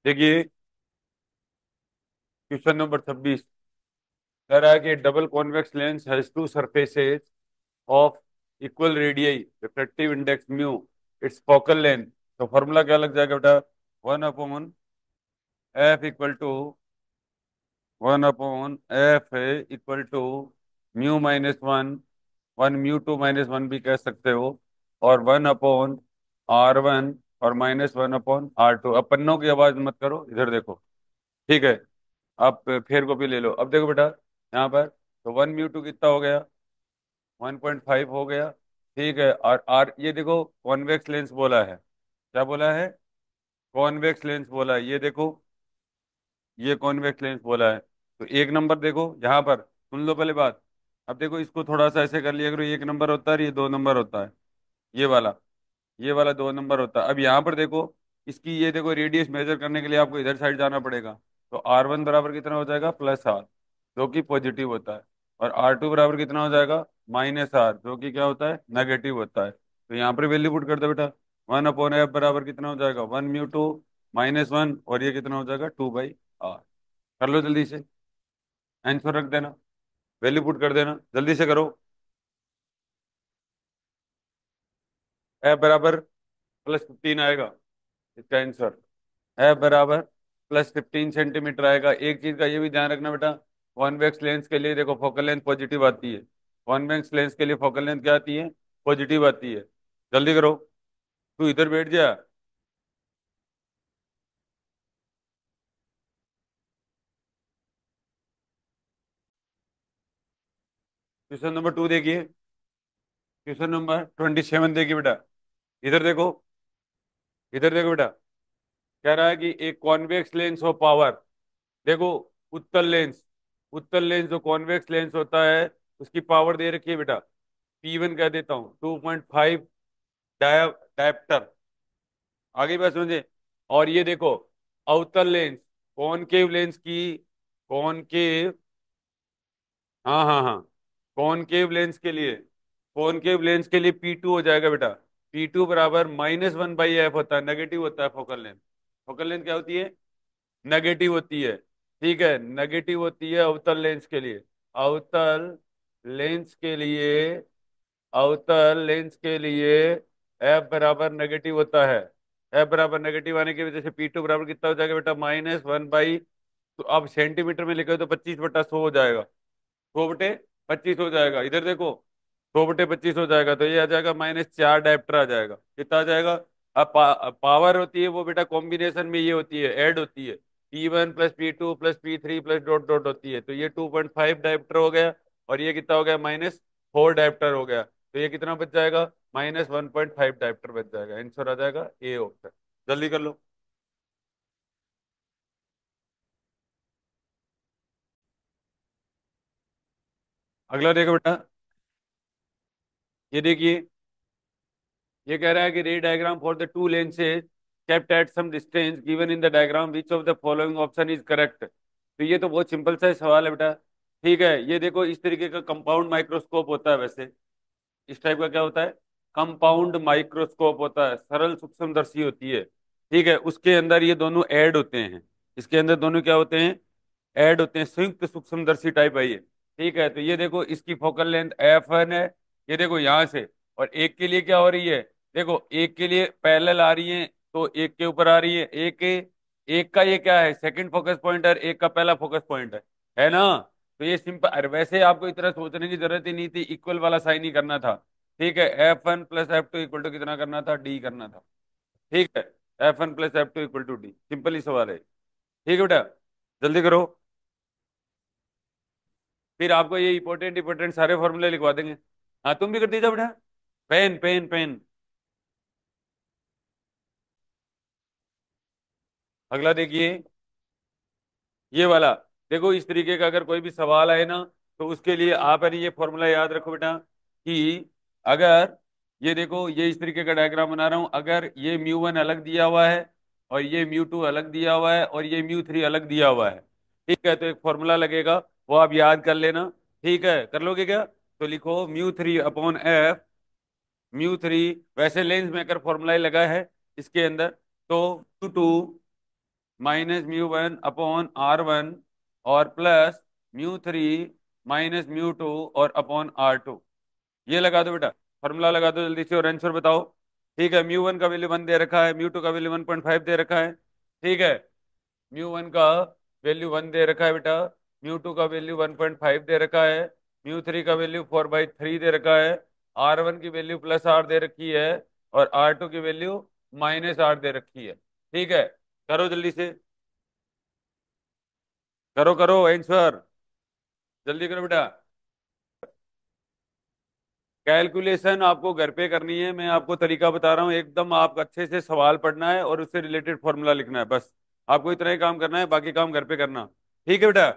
देखिए, question number 26 कह रहा है कि double convex lens has two surfaces of equal radii, refractive index mu, its focal length. तो फॉर्मूला क्या लग जाएगा बेटा? 1/f इक्वल टू म्यू-1, 1 म्यू 2 - 1 भी कह सकते हो, और 1/r1 और -1/r2। अब पन्नों की आवाज मत करो, इधर देखो। ठीक है, आप फेर कॉपी ले लो। अब देखो बेटा, यहाँ पर तो 1 म्यू 2 कितना हो गया? 1.5 हो गया। ठीक है, और आर ये देखो कॉन्वेक्स लेंस बोला है। क्या बोला है? कॉन्वेक्स लेंस बोला है, ये देखो, ये कॉन्वेक्स लेंस बोला है। तो एक नंबर देखो यहाँ पर, सुन लो पहले बात। अब देखो, इसको थोड़ा सा ऐसे कर लिया करो, ये 1 नंबर होता है और ये 2 नंबर होता है। ये वाला, ये वाला 2 नंबर होता है। अब यहाँ पर देखो, इसकी ये देखो रेडियस मेजर करने के लिए आपको इधर साइड जाना पड़ेगा। तो R1 बराबर कितना हो जाएगा? +R, जो कि पॉजिटिव होता है। और R2 बराबर कितना हो जाएगा? -R, जो कि क्या होता है? नेगेटिव होता है। तो यहाँ पर वैल्यू पुट कर दो बेटा। 1/f बराबर कितना हो जाएगा? 1 म्यू 2 - 1, और ये कितना हो जाएगा? 2/R। कर लो जल्दी से, आंसर रख देना, वैल्यू पुट कर देना, जल्दी से करो। एफ बराबर +15 आएगा इसका आंसर। है बराबर +15 सेंटीमीटर आएगा। एक चीज का ये भी ध्यान रखना बेटा, कॉन्वेक्स लेंस के लिए देखो फोकल लेंथ पॉजिटिव आती है। कॉन्वेक्स लेंस के लिए फोकल लेंथ क्या आती है? पॉजिटिव आती है। जल्दी करो, तू इधर बैठ जा। क्वेश्चन नंबर 2 देखिए, क्वेश्चन नंबर 27 देखिए बेटा। इधर देखो, इधर देखो बेटा। कह रहा है कि एक कॉन्वेक्स लेंस ऑफ पावर, देखो, उत्तल लेंस, उत्तल लेंस जो कॉन्वेक्स लेंस होता है, उसकी पावर दे रखी है बेटा। P1 कह देता हूँ, 2.5 डायप्टर। आगे बात समझे। और ये देखो, अवतल लेंस, कॉनकेव लेंस की, कॉनकेव, हाँ हाँ हाँ, कॉनकेव लेंस के लिए, कॉनकेव लेंस के लिए P2 हो जाएगा बेटा। P2 बराबर -1/f होता है, नेगेटिव होता है फोकल लेंथ। फोकल लेंथ क्या होती है? नेगेटिव होती है। ठीक है, नेगेटिव होती है अवतल लेंस के लिए। अवतल लेंस के लिए, अवतल लेंस के लिए एफ बराबर नेगेटिव होता है। एफ बराबर नेगेटिव आने की वजह से P2 बराबर कितना हो जाएगा बेटा? -1 तो अब सेंटीमीटर में लिखे तो 25/100 हो जाएगा। 100/25 हो जाएगा, इधर देखो, 100/25 हो जाएगा। तो ये आ जाएगा -4 डायप्टर आ जाएगा। कितना आ जाएगा? अब पावर होती है वो बेटा कॉम्बिनेशन में ये होती है, ऐड होती है। P1 + P2 + P3 plus dot dot होती है। तो ये 2.5 डायप्टर हो गया, और ये कितना हो गया? -4 डायप्टर हो गया। तो ये कितना बच जाएगा? -1.5 डायप्टर बच जाएगा। आंसर आ जाएगा ए ऑप्शन। जल्दी कर लो। अगला देखो बेटा, ये देखिए, ये कह रहा है कि ray diagram for the two lenses kept at some distance given in the diagram which of the following option is correct. तो ये तो बहुत सिंपल सा सवाल है बेटा। ठीक है, ये देखो, इस तरीके का कंपाउंड माइक्रोस्कोप होता है वैसे। इस टाइप का क्या होता है? कंपाउंड माइक्रोस्कोप होता है, सरल सूक्ष्मदर्शी होती है। ठीक है, उसके अंदर ये दोनों ऐड होते हैं। इसके अंदर दोनों क्या होते हैं? ऐड होते हैं, संयुक्त सूक्ष्मदर्शी टाइप है ये। ठीक है, तो ये देखो, इसकी फोकल लेंथ F1 है। ये देखो यहाँ से, और एक के लिए क्या हो रही है? देखो, एक के लिए पैरेलल आ रही है, तो एक के ऊपर आ रही है। एक एक का ये क्या है? सेकंड फोकस पॉइंट है, एक का पहला फोकस पॉइंट है ना? तो ये सिंपल, अरे वैसे आपको इतना सोचने की जरूरत ही नहीं थी, इक्वल वाला साइन ही करना था। ठीक है, F1 + F2 इक्वल टू कितना करना था? D करना था। ठीक है, F1 + F2 equal to D, simple ही सवाल है। ठीक है बेटा, जल्दी करो। फिर आपको ये इंपॉर्टेंट इंपॉर्टेंट सारे फॉर्मूले लिखवा देंगे। हाँ, तुम भी कर दीजिए बेटा। Pen pen pen. अगला देखिए, ये वाला। देखो, इस तरीके का अगर कोई भी सवाल आए ना, तो उसके लिए आप है ना ये फॉर्मूला याद रखो बेटा, कि अगर, ये देखो, ये इस तरीके का डायग्राम बना रहा हूं, अगर ये म्यू 1 अलग दिया हुआ है, और ये म्यू 2 अलग दिया हुआ है, और ये म्यू 3 अलग दिया हुआ है। ठीक है, तो एक फॉर्मूला लगेगा, वो आप याद कर लेना। ठीक है, कर लोगे क्या? तो लिखो म्यू 3/F, म्यू 3, वैसे लेंस मेकर फॉर्मूला ही लगा है इसके अंदर। तो mu 2 minus mu one upon R one और plus mu three minus mu two और अपॉन आर टू। ये लगा दो बेटा, फॉर्मूला लगा दो जल्दी से और आंसर बताओ। ठीक है, म्यू वन का वैल्यू 1 दे रखा है, म्यू टू का वैल्यू 1.5 दे रखा है। ठीक है, म्यू वन का वैल्यू 1 दे रखा है बेटा, म्यू टू का वैल्यू 1.5 दे रखा है, म्यू थ्री का वैल्यू 4/3 दे रखा है, आर वन की वैल्यू प्लस आर दे रखी है और आर टू की वैल्यू माइनस आर दे रखी है। ठीक है, करो जल्दी से, करो करो आंसर, जल्दी करो बेटा। कैलकुलेशन आपको घर पे करनी है, मैं आपको तरीका बता रहा हूँ एकदम, आप अच्छे से सवाल पढ़ना है और उससे रिलेटेड फॉर्मूला लिखना है बस। आपको इतना ही काम करना है, बाकी काम घर पे करना। ठीक है बेटा,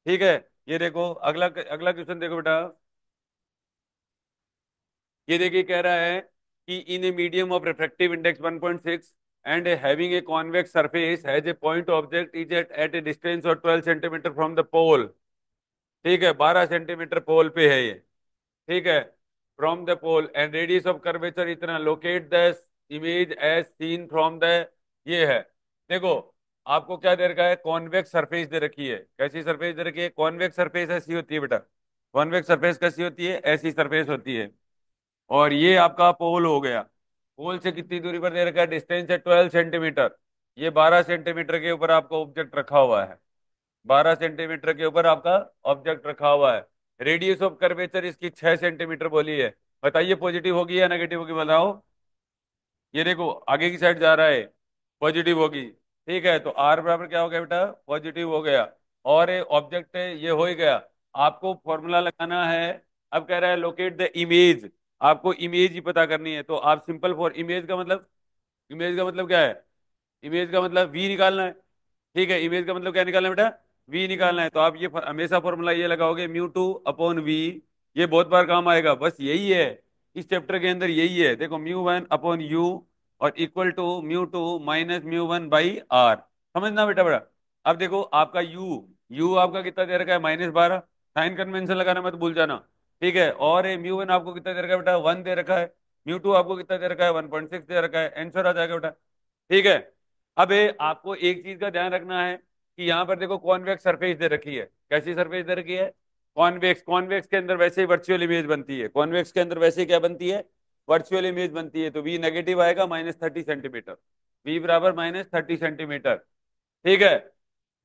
ठीक है। ये देखो अगला अगला क्वेश्चन देखो बेटा। ये देखिए कह रहा है कि in a medium of refractive index 1.6 and having a convex surface has a point object is at a distance of 12 centimetre from the pole. ठीक है, 12 सेंटीमीटर पोल पे है ये। ठीक है, from the pole and radius of curvature इतना, locate the image as seen from the, ये है। देखो आपको क्या दे रखा है, कॉन्वेक्स सरफेस दे रखी है। कैसी सरफेस दे रखी है, कॉन्वेक्स सरफेस ऐसी होती है बेटा। कॉन्वेक्स सरफेस कैसी होती है, ऐसी सरफेस होती है। और ये आपका पोल हो गया। पोल से कितनी दूरी पर दे रखा है, डिस्टेंस है 12 सेंटीमीटर। ये 12 सेंटीमीटर के ऊपर आपका ऑब्जेक्ट रखा हुआ है। 12 सेंटीमीटर के ऊपर आपका ऑब्जेक्ट रखा हुआ है। रेडियस ऑफ कर्वेचर इसकी 6 सेंटीमीटर बोली है। बताइए पॉजिटिव होगी या नेगेटिव होगी, बताओ। ये देखो आगे की साइड जा रहा है, पॉजिटिव होगी। ठीक है, तो आर बराबर क्या हो गया बेटा, पॉजिटिव हो गया। और ऑब्जेक्ट ये हो ही गया। आपको फॉर्मूला लगाना है। अब कह रहा है लोकेट द इमेज, आपको इमेज ही पता करनी है। तो आप सिंपल फॉर इमेज का मतलब, इमेज का मतलब क्या है, इमेज का मतलब वी निकालना है। ठीक है, इमेज का मतलब क्या निकालना है बेटा, वी निकालना है। तो आप ये हमेशा फॉर्मूला ये लगाओगे, म्यू टू अपॉन वी। ये बहुत बार काम आएगा, बस यही है इस चैप्टर के अंदर, यही है। देखो म्यू वन अपॉन यू और equal to mu two minus mu one by R. समझना बेटा बड़ा। अब देखो आपका यू आपका कितना दे रखा है, -12। साइन कन्वेंशन लगाना मत भूल जाना। ठीक है, और म्यू वन आपको कितना दे रखा है बेटा, 1 दे रखा है। म्यू टू आपको कितना दे रखा है, 1.6 दे रखा है। आंसर आ जाएगा बेटा। ठीक है, अब आपको एक चीज का ध्यान रखना है कि यहाँ पर देखो कॉन्वेक्स सरफेस दे रखी है। कैसी सरफेस दे रखी है, कॉन्वेक्स। कॉन्वेक्स के अंदर वैसे ही वर्चुअल इमेज बनती है, कॉन्वेक्स के अंदर वैसे ही क्या बनती है, वर्चुअल इमेज बनती है। तो वी नेगेटिव आएगा, -30 सेंटीमीटर। वी बराबर -30 सेंटीमीटर। ठीक है,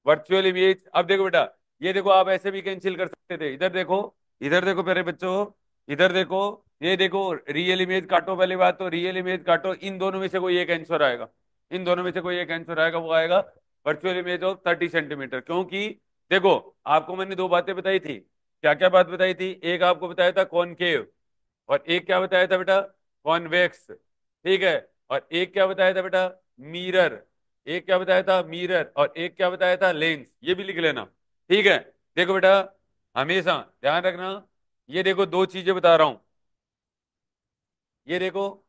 वर्चुअल इमेज। अब देखो बेटा, ये देखो आप ऐसे भी कैंसिल कर सकते थे। इधर देखो, इधर देखो मेरे बच्चों, इधर देखो। ये देखो रियल इमेज काटो, पहली बात तो रियल इमेज काटो, इन दोनों में से कोई एक आंसर आएगा। इन दोनों में से कोई एक आंसर आएगा, वो आएगा वर्चुअल इमेज ऑफ 30 सेंटीमीटर। क्योंकि देखो आपको मैंने दो बातें बताई थी। क्या क्या बात बताई थी, एक आपको बताया था कॉनकेव और एक क्या बताया था बेटा, कॉन्वेक्स। ठीक है, और एक क्या बताया था बेटा, मिरर। एक क्या बताया था, मिरर, और एक क्या बताया था, लेंस। ये भी लिख लेना। ठीक है, देखो बेटा हमेशा ध्यान रखना। ये देखो दो चीजें बता रहा हूं, ये देखो,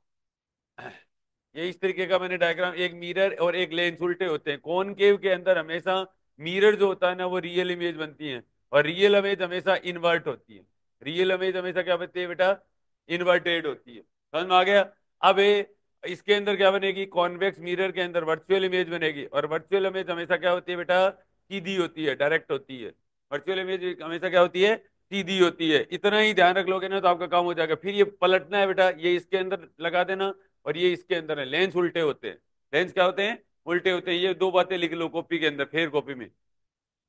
ये इस तरीके का मैंने डायग्राम, एक मिरर और एक लेंस उल्टे होते हैं। कॉनकेव के अंदर हमेशा मिरर जो होता है ना, वो रियल इमेज बनती है और रियल इमेज हमेशा इन्वर्ट होती है। रियल इमेज हमेशा क्या बनती है बेटा, इन्वर्टेड होती है। समझ में आ गया। अब इसके अंदर क्या बनेगी, कॉन्वेक्स मिरर के अंदर वर्चुअल इमेज बनेगी और वर्चुअल इमेज हमेशा क्या होती है बेटा, सीधी होती है, डायरेक्ट होती है। वर्चुअल इमेज हमेशा क्या होती है, सीधी होती है। इतना ही ध्यान रख लोगे ना तो आपका काम हो जाएगा। फिर ये पलटना है बेटा, ये इसके अंदर लगा देना और ये इसके अंदर है। लेंस उल्टे होते हैं, लेंस क्या होते हैं, उल्टे होते हैं। ये दो बातें लिख लो कॉपी के अंदर, फेर कॉपी में।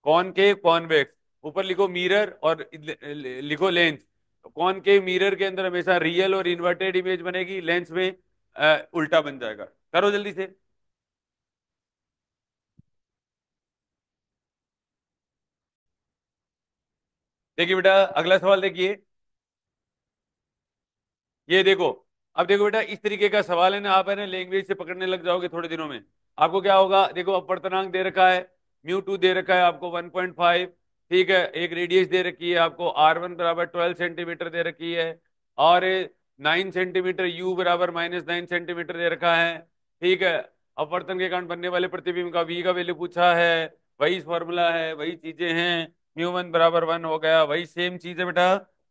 कॉनकेव कॉन्वेक्स, ऊपर लिखो मिरर और लिखो लेंस। कॉनकेव मिरर के अंदर हमेशा रियल और इन्वर्टेड इमेज बनेगी, लेंस में उल्टा बन जाएगा। करो जल्दी से। देखिए बेटा अगला सवाल देखिए। ये देखो, अब देखो बेटा इस तरीके का सवाल है ना, आप है ना लैंग्वेज से पकड़ने लग जाओगे थोड़े दिनों में। आपको क्या होगा, देखो अपवर्तनांक दे रखा है, म्यू टू दे रखा है आपको 1.5। ठीक है, एक रेडियस दे रखी है आपको, आर वन बराबर 12 सेंटीमीटर दे रखी है, और 9 सेंटीमीटर, यू बराबर -9 सेंटीमीटर दे रखा है। ठीक है, अपवर्तन के कारण बनने वाले प्रतिबिंब का वी का वैल्यू पूछा है। वही फॉर्मूला है, वही चीजें हैं। म्यू वन बराबर 1 हो गया, वही सेम चीज है बेटा।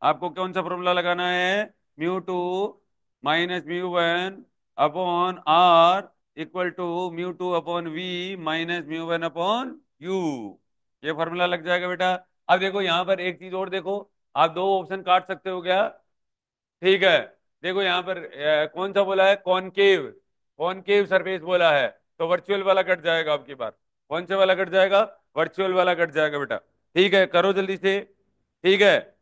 आपको कौन सा फॉर्मूला लगाना है, mu two minus mu one upon are equal to mu two upon we minus mu one upon u. ये फॉर्मूला लग जाएगा बेटा। अब देखो यहाँ पर एक चीज और देखो, आप दो ऑप्शन काट सकते हो क्या? ठीक है। देखो यहाँ पर कौन सा बोला है? कॉनकेव, कॉनकेव सरफेस बोला है। तो वर्चुअल वाला कट जाएगा आपकी बार। कौन से वाला कट जाएगा? वर्चुअल वाला कट जाएगा बेटा। ठीक है, करो जल्दी से। ठीक है।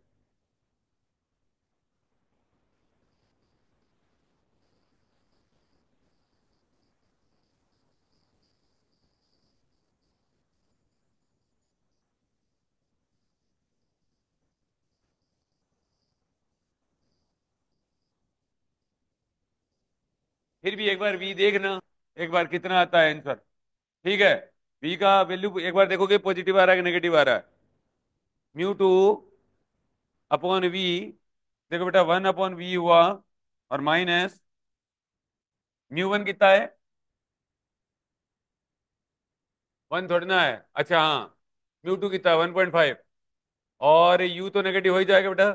फिर भी एक बार वी देखना, एक बार कितना आता है आंसर। ठीक है। वी का वैल्यू एक बार देखोगे, पॉजिटिव आ रहा है कि नेगेटिव आ रहा है? म्यू टू अपॉन वी, देखो बेटा 1/v हुआ, और माइनस म्यू वन कितना है? 1 थोड़ी ना है। अच्छा हाँ, म्यू टू कितना है? 1.5। और यू तो नेगेटिव हो ही जाएगा बेटा।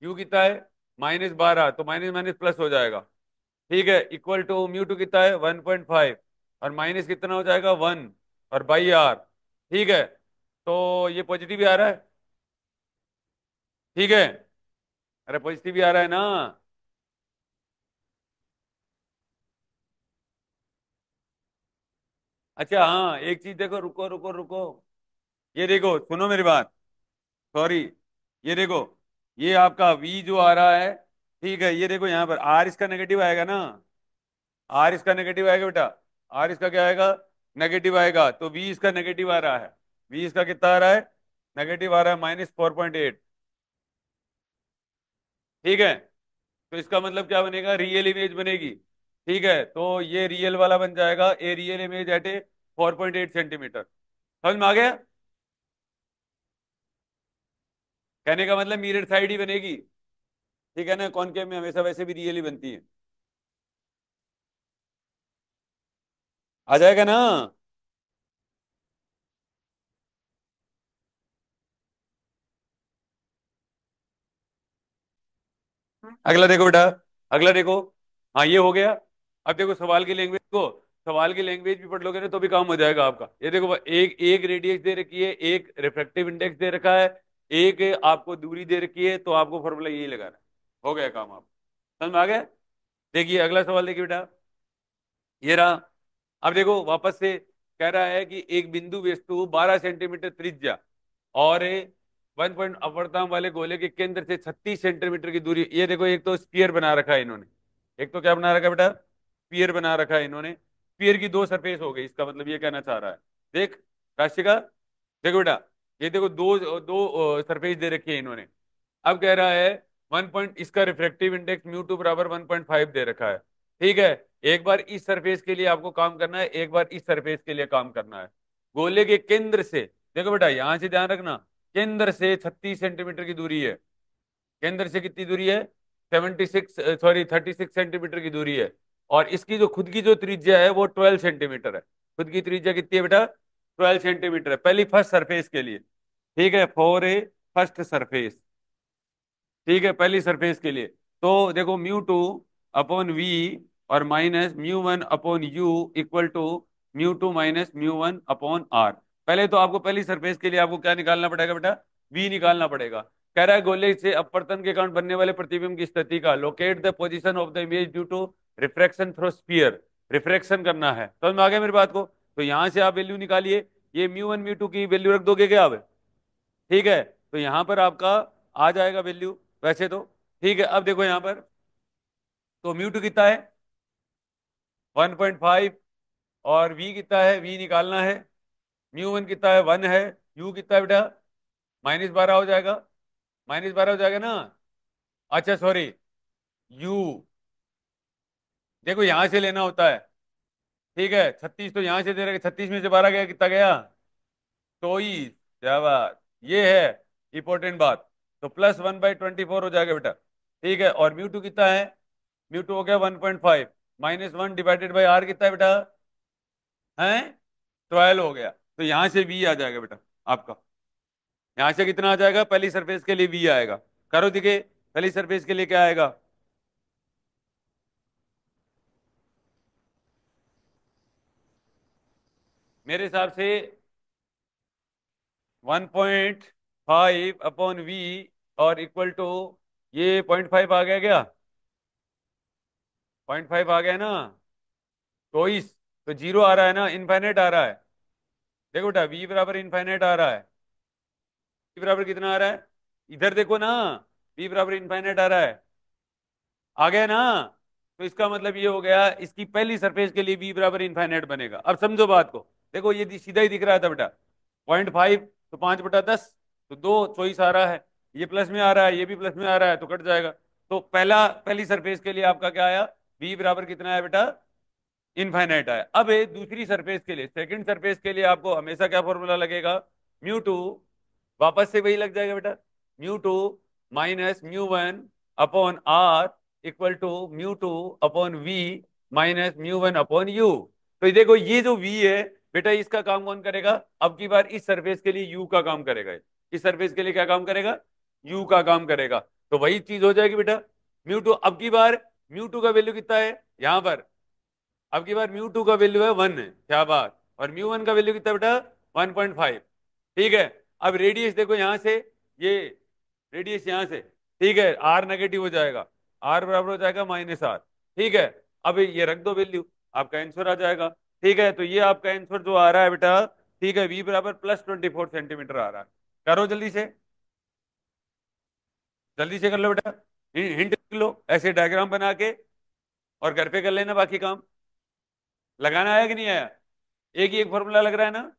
यू कितना है? -12, तो माइनस माइनस प्लस हो जाएगा। ठीक है, इक्वल टू म्यू टू कितना है? 1.5, और माइनस कितना हो जाएगा? 1, और बाई आर। ठीक है, तो ये पॉजिटिव ही आ रहा है। ठीक है, अरे पॉजिटिव ही आ रहा है ना। अच्छा हाँ, एक चीज देखो, रुको रुको रुको। ये देखो, सुनो मेरी बात। सॉरी, ये देखो, ये आपका v जो आ रहा है, ठीक है, ये देखो यहाँ पर r इसका नेगेटिव आएगा ना। r इसका नेगेटिव आएगा बेटा। r इसका क्या आएगा? नेगेटिव आएगा। तो v इसका नेगेटिव आ रहा है। v इसका कितना आ रहा है? नेगेटिव आ रहा है, -4.8। ठीक है, तो इसका मतलब क्या बनेगा? रियल इमेज बनेगी। ठीक है, तो ये रियल वाला बन जाएगा, a real image at A 4.8 centimetre. समझ में आ गया? कहने का मतलब मिरर साइड ही बनेगी। ठीक है ना, कॉनकेव में हमेशा वैसे भी रियल ही बनती है। आ जाएगा ना? अगला देखो बेटा, अगला देखो। हाँ ये हो गया। अब देखो सवाल की लैंग्वेज को, सवाल की लैंग्वेज भी पढ़ लोगे ना तो भी काम हो जाएगा आपका। ये देखो, एक एक रेडियस दे रखी है, एक रिफ्रैक्टिव इंडेक्स दे रखा है, एक आपको दूरी दे रखी है, तो आपको फॉर्मूला यही लगाना है। हो गया काम आप। समझ में आ गया? देखिए अगला सवाल देखिए बेटा, ये रहा। अब देखो वापस से कह रहा है कि एक बिंदु वस्तु 12 सेंटीमीटर त्रिज्या और 1 पॉइंट अपवर्तनांक वाले गोले के केंद्र से 36 सेंटीमीटर की दूरी। ये देखो, एक तो स्पीयर बना रखा है इन्होंने। एक तो क्या बना रखा है बेटा? स्पीयर बना रखा है इन्होंने। स्पीयर की दो सरफेस हो गई, इसका मतलब ये कहना चाह रहा है। देख राशिका, देखो बेटा, ये देखो दो दो सरफेस दे रखी है इन्होंने। अब कह रहा है 1 पॉइंट, इसका रिफ्रैक्टिव इंडेक्स म्यू टू बराबर 1.5 दे रखा है। ठीक है, एक बार इस सरफेस के लिए आपको काम करना है, एक बार इस सरफेस के लिए काम करना है। गोले के केंद्र से, देखो बेटा यहां से ध्यान रखना, केंद्र से 36 सेंटीमीटर की दूरी है। केंद्र से कितनी दूरी है? 76, सॉरी 36 सेंटीमीटर की दूरी है। और इसकी जो खुद की जो त्रिज्या है वो 12 सेंटीमीटर है। खुद की त्रिज्या कितनी है बेटा? 12 सेंटीमीटर है, पहली फर्स्ट सरफेस के लिए। ठीक है, फॉर ए फर्स्ट सरफेस। ठीक है, पहली सरफेस के लिए। तो देखो म्यू टू अपॉन वी और minus mu one upon you equal to mu two minus mu one upon R. पहले तो आपको पहली सरफेस के लिए आपको क्या निकालना पड़ेगा बेटा? वी निकालना पड़ेगा। कह रहा है गोले से अपवर्तन के कारण बनने वाले प्रतिबिंब की स्थिति का locate the position of the image due to refraction through sphere. Refraction करना है, समझ में आ गया मेरी बात को? तो यहां से आप वैल्यू निकालिए। ये म्यू वन म्यू टू की वैल्यू रख दोगे क्या आप? ठीक है, तो यहां पर आपका आ जाएगा वैल्यू वैसे तो। ठीक है, अब देखो यहां पर, तो म्यू टू कितना है? 1.5। और वी कितना है? वी निकालना है। म्यू वन कितना है? 1 है। यू कितना है बेटा? -12 हो जाएगा। -12 हो जाएगा ना। अच्छा सॉरी, यू, देखो यहां से लेना होता है। ठीक है, 36 तो यहां से दे रहे, 36 में से 12 गया, कितना गया? 24। क्या बात, ये है इंपॉर्टेंट बात। तो +1/24 हो जाएगा बेटा। ठीक है, और म्यू टू कितना है? म्यू टू हो गया 1.5, -1 डिवाइडेड बाई आर कितना है बेटा? है 12 हो गया। तो यहां से वी आ जाएगा बेटा आपका। यहां से कितना आ जाएगा? पहली सरफेस के लिए वी आएगा। करो दिखे, पहली सरफेस के लिए क्या आएगा? मेरे हिसाब से 1.5/V और इक्वल टू, ये 0.5 आ गया क्या? 0.5 आ गया ना? तो इस, तो जीरो आ रहा है ना, इनफाइनाइट आ रहा है। देखो बेटा, V बराबर इनफाइनाइट आ रहा है। V बराबर कितना आ रहा है? इधर देखो ना, V बराबर इनफाइनाइट आ रहा है। आ गया ना? तो इसका मतलब ये हो गया, इसकी पहली सरफेस के लिए V बराबर इनफाइनाइट बनेगा। अब समझो बात को। देखो ये सीधा ही दिख रहा था बेटा। 0.5 तो 5/10, तो दो चॉइस आ रहा है। ये प्लस में आ रहा है, ये भी प्लस में आ रहा है, तो कट जाएगा। तो पहली सरफेस के लिए आपका क्या आया? V बराबर कितना है बेटा? इनफाइनाइट आया। अब ये दूसरी सरफेस के लिए, सेकंड सरफेस के लिए आपको हमेशा क्या फॉर्मूला लगेगा? म्यू 2, वापस से वही लग जाएगा बेटा। Mu 2 minus mu 1 upon are equal to mu 2 upon we minus mu 1 upon u. तो ये देखो, ये जो वी है बेटा, इसका काम कौन करेगा? अब की बार इस सरफेस के लिए यू का काम करेगा। इस सरफेस के लिए क्या काम करेगा? यू का काम करेगा। तो वही चीज हो जाएगी बेटा। म्यू 2 अब की बार, म्यू 2 का वैल्यू कितना है यहां पर? अब की बार म्यू 2 का वैल्यू है 1 है, क्या बात। और म्यू 1 का वैल्यू कितना बेटा? 1.5। ठीक है। अब रेडियस देखो यहां से, ये रेडियस यहां से, ठीक है, आर नेगेटिव हो जाएगा। आर बराबर हो जाएगा -R। ठीक है। अब ये रख दो वैल्यू, आपका आंसर आ जाएगा। ठीक है, तो ये आपका आंसर जो आ रहा है बेटा, ठीक है, V बराबर +24 सेंटीमीटर आ रहा है। करो जल्दी से, जल्दी से कर लो बेटा। हिंट लिख लो ऐसे डायग्राम बना के, और घर पे कर लेना बाकी काम। लगाना आया कि नहीं आया? एक ही एक फॉर्मूला लग रहा है ना?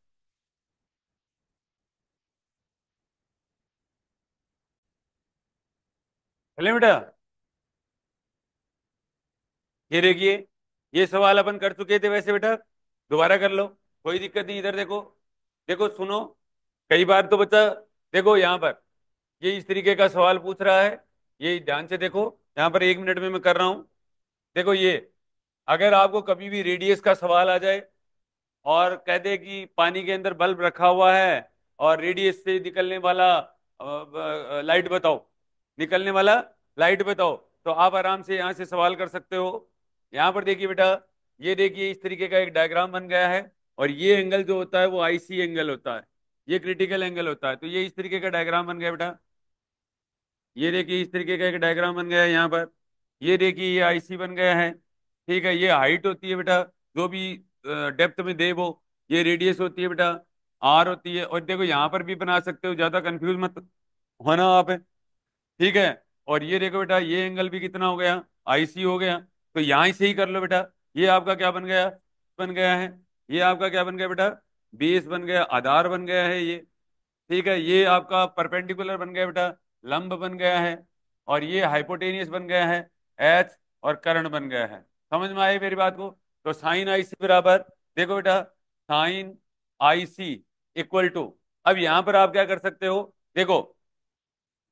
चले बेटा, ये देखिए, ये सवाल अपन कर चुके थे वैसे बेटा, दोबारा कर लो, कोई दिक्कत नहीं। इधर देखो, देखो सुनो, कई बार तो बच्चा, देखो यहाँ पर ये इस तरीके का सवाल पूछ रहा है। ये ध्यान से देखो, यहाँ पर 1 मिनट में मैं कर रहा हूँ। देखो ये, अगर आपको कभी भी रेडियस का सवाल आ जाए और कह दे कि पानी के अंदर बल्ब रखा हुआ है और रेडियस से निकलने वाला लाइट बताओ, निकलने वाला लाइट बताओ, तो आप आराम से यहाँ से सवाल कर सकते हो। यहाँ पर देखिए बेटा, ये देखिए इस तरीके का एक डायग्राम बन गया है, और ये एंगल जो होता है वो आईसी एंगल होता है, ये क्रिटिकल एंगल होता है। तो ये इस तरीके का डायग्राम बन गया बेटा। ये देखिए इस तरीके का एक डायग्राम बन गया है यहाँ पर। ये देखिए ये आईसी बन गया है। ठीक है, ये हाइट होती है बेटा, जो भी डेप्थ में दे वो। ये रेडियस होती है बेटा, आर होती है। और देखो यहाँ पर भी बना सकते हो, ज्यादा कंफ्यूज मत होना आप। ठीक है। और ये देखो बेटा, ये एंगल भी कितना हो गया? आईसी हो गया। तो यहाँ से ही कर लो बेटा। ये आपका क्या बन गया? बन गया है। ये आपका क्या बन गया बेटा? बेस बन गया, आधार बन गया है ये। ठीक है, ये आपका परपेंडिकुलर बन गया बेटा, लंब बन गया है। और ये हाइपोटेनियस बन गया है, एच। और कर्ण बन गया है। समझ में आई मेरी बात को? तो साइन आई सी बराबर, देखो बेटा, sine i c equal to, अब यहां पर आप क्या कर सकते हो? देखो,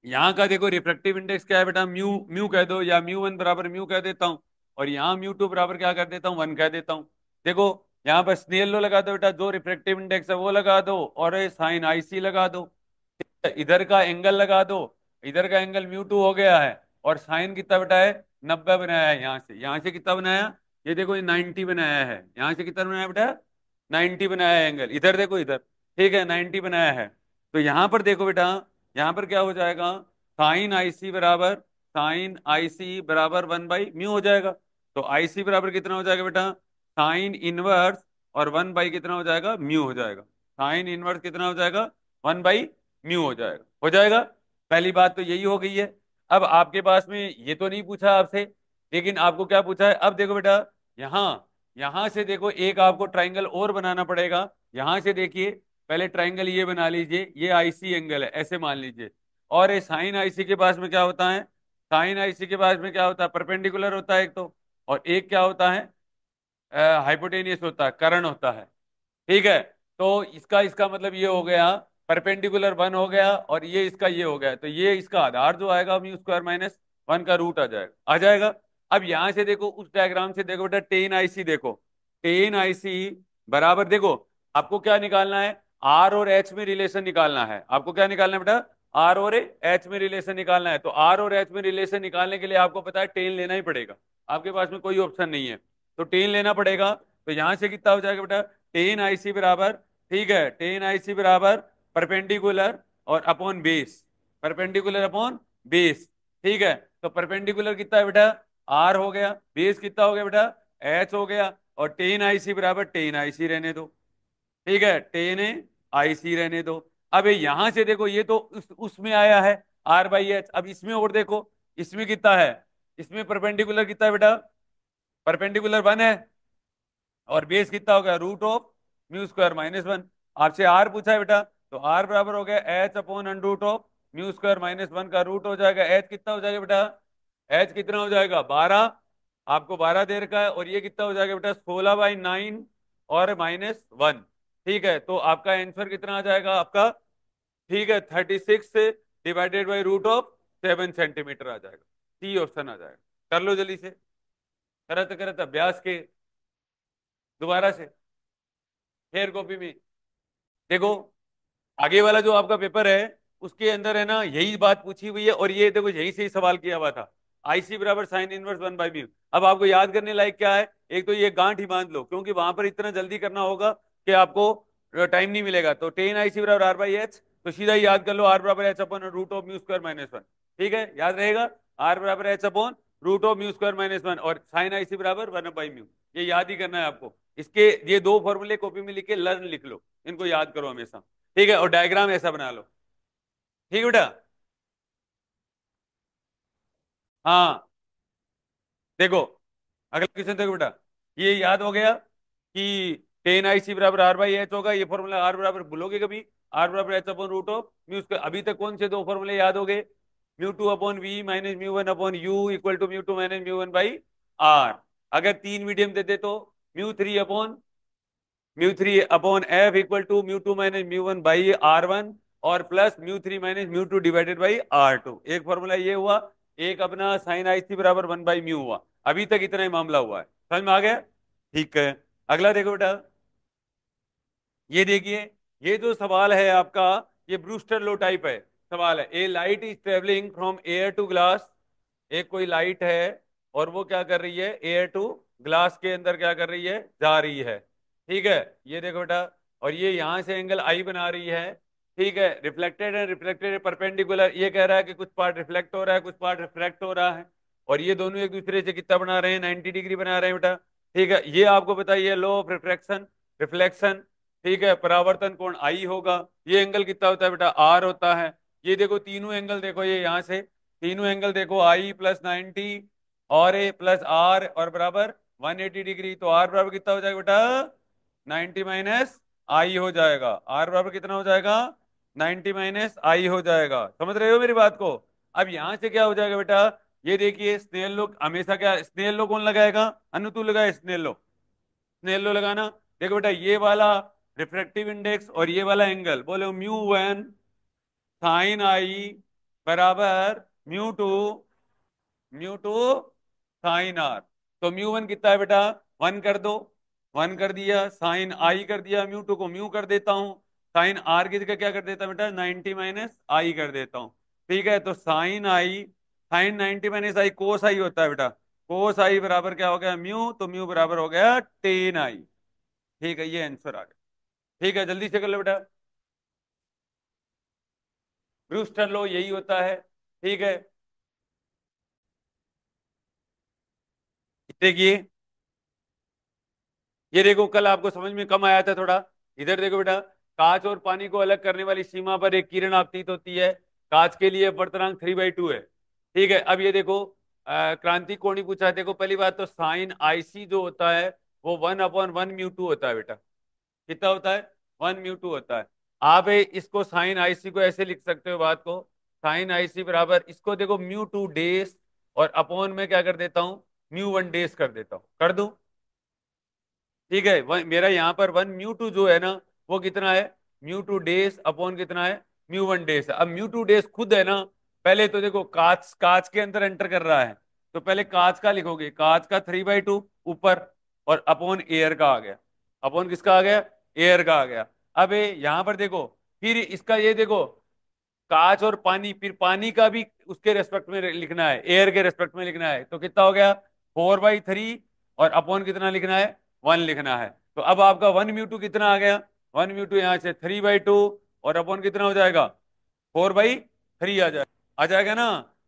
यहाँ का देखो रिफ्रैक्टिव इंडेक्स क्या है बेटा? म्यू, म्यू कह दो, या म्यू 1 बराबर म्यू कह देता हूँ। और यहाँ म्यू 2 बराबर क्या कर देता हूँ? 1 कह देता हूँ। देखो, यहाँ पर स्नेल लो लगा दो बेटा, जो रिफ्रैक्टिव इंडेक्स है वो लगा दो, और साइन आई सी लगा दो। इधर का एंगल लगा दो, इधर का एंगल म्यू 2 हो गया है। और साइन कितना बेटा है? 90 बनाया है। यहाँ से कितना बनाया? ये देखो, ये 90 बनाया है। यहाँ से कितना बनाया बेटा? 90 बनाया है एंगल। इधर देखो, इधर, ठीक है, 90 बनाया है। तो यहाँ पर देखो बेटा, यहाँ पर क्या हो जाएगा? साइन आई सी बराबर 1/म्यू हो जाएगा। तो आई सी बराबर कितना हो जाएगा बेटा? साइन इनवर्स, और 1 बाई कितना हो जाएगा? म्यू हो जाएगा। साइन इनवर्स कितना हो जाएगा? 1/म्यू हो जाएगा। हो जाएगा। पहली बात तो यही हो गई है। अब आपके पास में ये तो नहीं पूछा आपसे, लेकिन आपको क्या पूछा है? अब देखो बेटा, यहाँ, यहां से देखो, एक आपको ट्राइंगल और बनाना पड़ेगा। यहां से देखिए, पहले ट्राइंगल ये बना लीजिए, ये आईसी एंगल है ऐसे मान लीजिए। और ये साइन आईसी के पास में क्या होता है? साइन आईसी के पास में क्या होता है? परपेंडिकुलर होता है एक तो, और एक क्या होता है? हाइपोटेनियस होता है, कर्ण होता है। ठीक है। तो इसका इसका मतलब ये हो गया, परपेंडिकुलर 1 हो गया, और ये इसका ये हो गया। तो ये इसका आधार जो आएगा, म्यू² - 1 का रूट आ जाएगा, आ जाएगा। अब यहां से देखो, उस डायग्राम से देखो बेटा, टेन आईसी देखो, टेन आईसी बराबर, देखो आपको क्या निकालना है? आर और एच में रिलेशन निकालना है। आपको क्या निकालना है बेटा? आर और एच में रिलेशन निकालना है। तो आर और एच में रिलेशन निकालने के लिए आपको पता है टेन लेना ही पड़ेगा, आपके पास में कोई ऑप्शन नहीं है। तो टेन लेना पड़ेगा। तो यहां से कितना हो जाएगा बेटा? टेन आई सी बराबर, ठीक है, टेन आई सी बराबर परपेंडिकुलर और upon base, perpendicular upon base, ठीक है। तो परपेंडिकुलर कितना है बेटा, आर हो गया, बेस कितना हो गया बेटा, एच हो गया, और टेन आई सी बराबर टेन आई सी रहने दो, ठीक है, टेन आई सी रहने दो। अब ये यहां से देखो, ये तो उसमें आया है आर बाई एच, अब इसमें और देखो, इसमें कितना है, इसमें परपेंडिकुलर कितना है बेटा, परपेंडिकुलर वन है, और बेस कितना हो गया, root of mu square minus one. आपसे आर पूछा है बेटा, तो आर बराबर हो गया h upon under root of mu square minus one का रूट हो जाएगा, एच कितना हो जाएगा बेटा, एच कितना हो जाएगा 12, आपको 12 दे रखा है, और ये कितना हो जाएगा बेटा 16/9 और माइनस वन, ठीक है। तो आपका आंसर कितना आ जाएगा आपका, ठीक है, 36 से divided by root of 7 centimetre आ जाएगा, सी ऑप्शन आ जाएगा। कर लो जल्दी से, करत करत अभ्यास के, दोबारा से फिर कॉपी में देखो, आगे वाला जो आपका पेपर है उसके अंदर है ना यही बात पूछी हुई है, और ये देखो यही से ही सवाल किया हुआ था, आईसी बराबर sine inverse one by mu. अब आपको याद करने लायक क्या है, एक तो ये गांठ ही बांध लो, क्योंकि वहां पर इतना जल्दी करना होगा कि आपको टाइम नहीं मिलेगा। तो टेन आई सी बराबर आर बाई एच, तो सीधा ही याद कर लो, आर बराबर H upon root of mu square minus one, ठीक है, याद रहेगा, आर बराबर H upon root of mu square minus one, और साइन आई सी बराबर वन बाई म्यू, ये याद ही करना है आपको। इसके ये दो फॉर्मूले कॉपी में लिख के लर्न लिख लो, इनको याद करो हमेशा, ठीक है, और डायग्राम ऐसा बना लो, ठीक है बेटा। हाँ, देखो अगला क्वेश्चन देखो बेटा, ये याद हो गया कि टेन आई सी बराबर आर बाई एच होगा, ये फॉर्मूला आर बराबर भूलोगे कभी, आर बराबर H upon root of mu square. अभी तक कौन से दो फॉर्मूले याद हो गए, mu two upon we minus mu one upon you equal to mu two minus mu one by R. अगर तीन मीडियम दे दे तो mu three upon F equal to mu two minus mu one by R one, और plus mu three minus mu two divided by R two. एक formula ये हुआ, एक अपना साइन आई सी बराबर वन बाई म्यू हुआ। अभी तक इतना ही मामला हुआ है, समझ में आ गया, ठीक है। अगला देखो बेटा, ये देखिए, ये जो सवाल है आपका, ये ब्रूस्टर लो टाइप है सवाल है। A light is travelling from air to glass, एक कोई लाइट है और वो क्या कर रही है, एयर टू ग्लास के अंदर क्या कर रही है, जा रही है, ठीक है, ये देखो बेटा, और ये यहां से एंगल आई बना रही है, ठीक है, रिफ्लेक्टेड है, रिफ्लेक्टेड परपेंडिकुलर, ये कह रहा है कि कुछ पार्ट रिफ्लेक्ट हो रहा है, कुछ पार्ट रिफ्लेक्ट हो रहा है, और ये दोनों एक दूसरे से कितना बना रहे हैं, 90 डिग्री बना रहे हैं बेटा, ठीक है। ये आपको बताइए लॉ ऑफ रिफ्रैक्शन, रिफ्लेक्शन, ठीक है, परावर्तन कोण आई होगा, ये एंगल कितना होता है बेटा, आर होता है। ये देखो तीनों एंगल देखो, ये यहाँ से तीनों एंगल देखो, आई प्लस 90 और ए प्लस आर और बराबर 180 डिग्री, तो आर बराबर कितना हो जाएगा बेटा, 90 माइनस आई हो जाएगा, आर बराबर कितना हो जाएगा, 90 माइनस आई हो जाएगा, समझ रहे हो मेरी बात को। अब यहां से क्या हो जाएगा बेटा, ये देखिए स्नेल लो, हमेशा क्या स्नेल लो कौन लगाएगा, अनु तू लगाए स्नेल लो, स्नेल लो लगाना। देखो बेटा ये वाला रिफ्रैक्टिव इंडेक्स और ये वाला एंगल, बोलो म्यू वन साइन आई बराबर म्यू टू साइन आर। तो म्यू वन कितना है बेटा, वन कर दो, वन कर दिया, साइन आई कर दिया, म्यू टू को म्यू कर देता हूँ, साइन आर की जगह क्या कर देता बेटा, 90 माइनस आई कर देता हूँ, ठीक है। तो साइन आई, साइन 90 माइनस आई कोस आई होता है बेटा, कोस आई बराबर क्या हो गया म्यू, तो म्यू बराबर हो गया टेन आई, ठीक है, ये आंसर आ गया, ठीक है, जल्दी से कर लो बेटा। ब्रूस्टर लो यही होता है, ठीक है। देखिए, ये देखो कल आपको समझ में कम आया था थोड़ा, इधर देखो बेटा, कांच और पानी को अलग करने वाली सीमा पर एक किरण आपतित होती है, कांच के लिए अपवर्तनांक 3/2 है, ठीक है। अब ये देखो क्रांति कोणी पूछा है, देखो पहली बात तो साइन आईसी जो होता है वो 1/1 म्यू टू होता है बेटा, कितना होता है, 1 म्यू टू होता है। आप इसको साइन आईसी को ऐसे लिख सकते हो बात को, साइन आईसी बराबर इसको देखो म्यू टू डेज, और अपॉन में क्या कर देता हूँ, म्यू वन डेज कर देता हूँ, कर दूं, ठीक है। मेरा यहाँ पर 1 म्यू टू जो है ना वो कितना है, म्यू टू डेज अपॉन कितना है, म्यू वन डेज। अब म्यू टू डेज खुद है ना, पहले तो देखो कांच कांच के अंदर एंटर कर रहा है, तो पहले कांच का लिखोगे, कांच का 3/2 ऊपर, और अपॉन एयर का आ गया, अपॉन किसका आ गया, एयर का आ गया। अब यहाँ पर देखो, फिर इसका ये देखो, कांच और पानी, फिर पानी का भी उसके रेस्पेक्ट में लिखना है, एयर के रेस्पेक्ट में लिखना है, तो कितना हो गया 4/3, और अपॉन कितना लिखना है, वन लिखना है। तो अब आपका 1 म्यू 2 कितना आ गया? 1 म्यू 2 यहाँ से 3/2, और अपॉन कितना हो जाएगा? 4/3 आ जाएगा ना।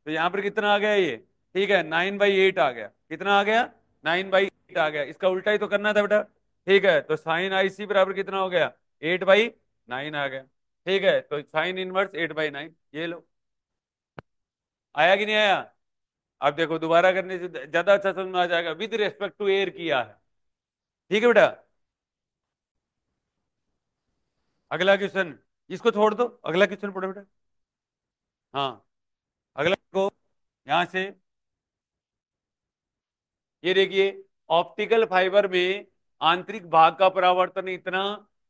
तो यहाँ पर कितना आ गया ये? ठीक है, 9/8 आ गया। कितना आ गया? 9/8 आ गया। इसका उल्टा ही तो करना था बेटा। ठीक है, तो साइन आई सी बराबर कितना हो गया? 8/9 आ गया। ठीक है, तो साइन इनवर्स 8/9, ये लो। आया कि नहीं आया? अब देखो, दोबारा करने से ज्यादा अच्छा समझ में आ जाएगा। विद रेस्पेक्ट टू एयर किया है। ठीक है बेटा। अगला क्वेश्चन, इसको छोड़ दो, अगला क्वेश्चन पढ़ो बेटा। हाँ, अगला को यहां से, ये देखिए, ऑप्टिकल फाइबर में आंतरिक भाग का परावर्तन इतना,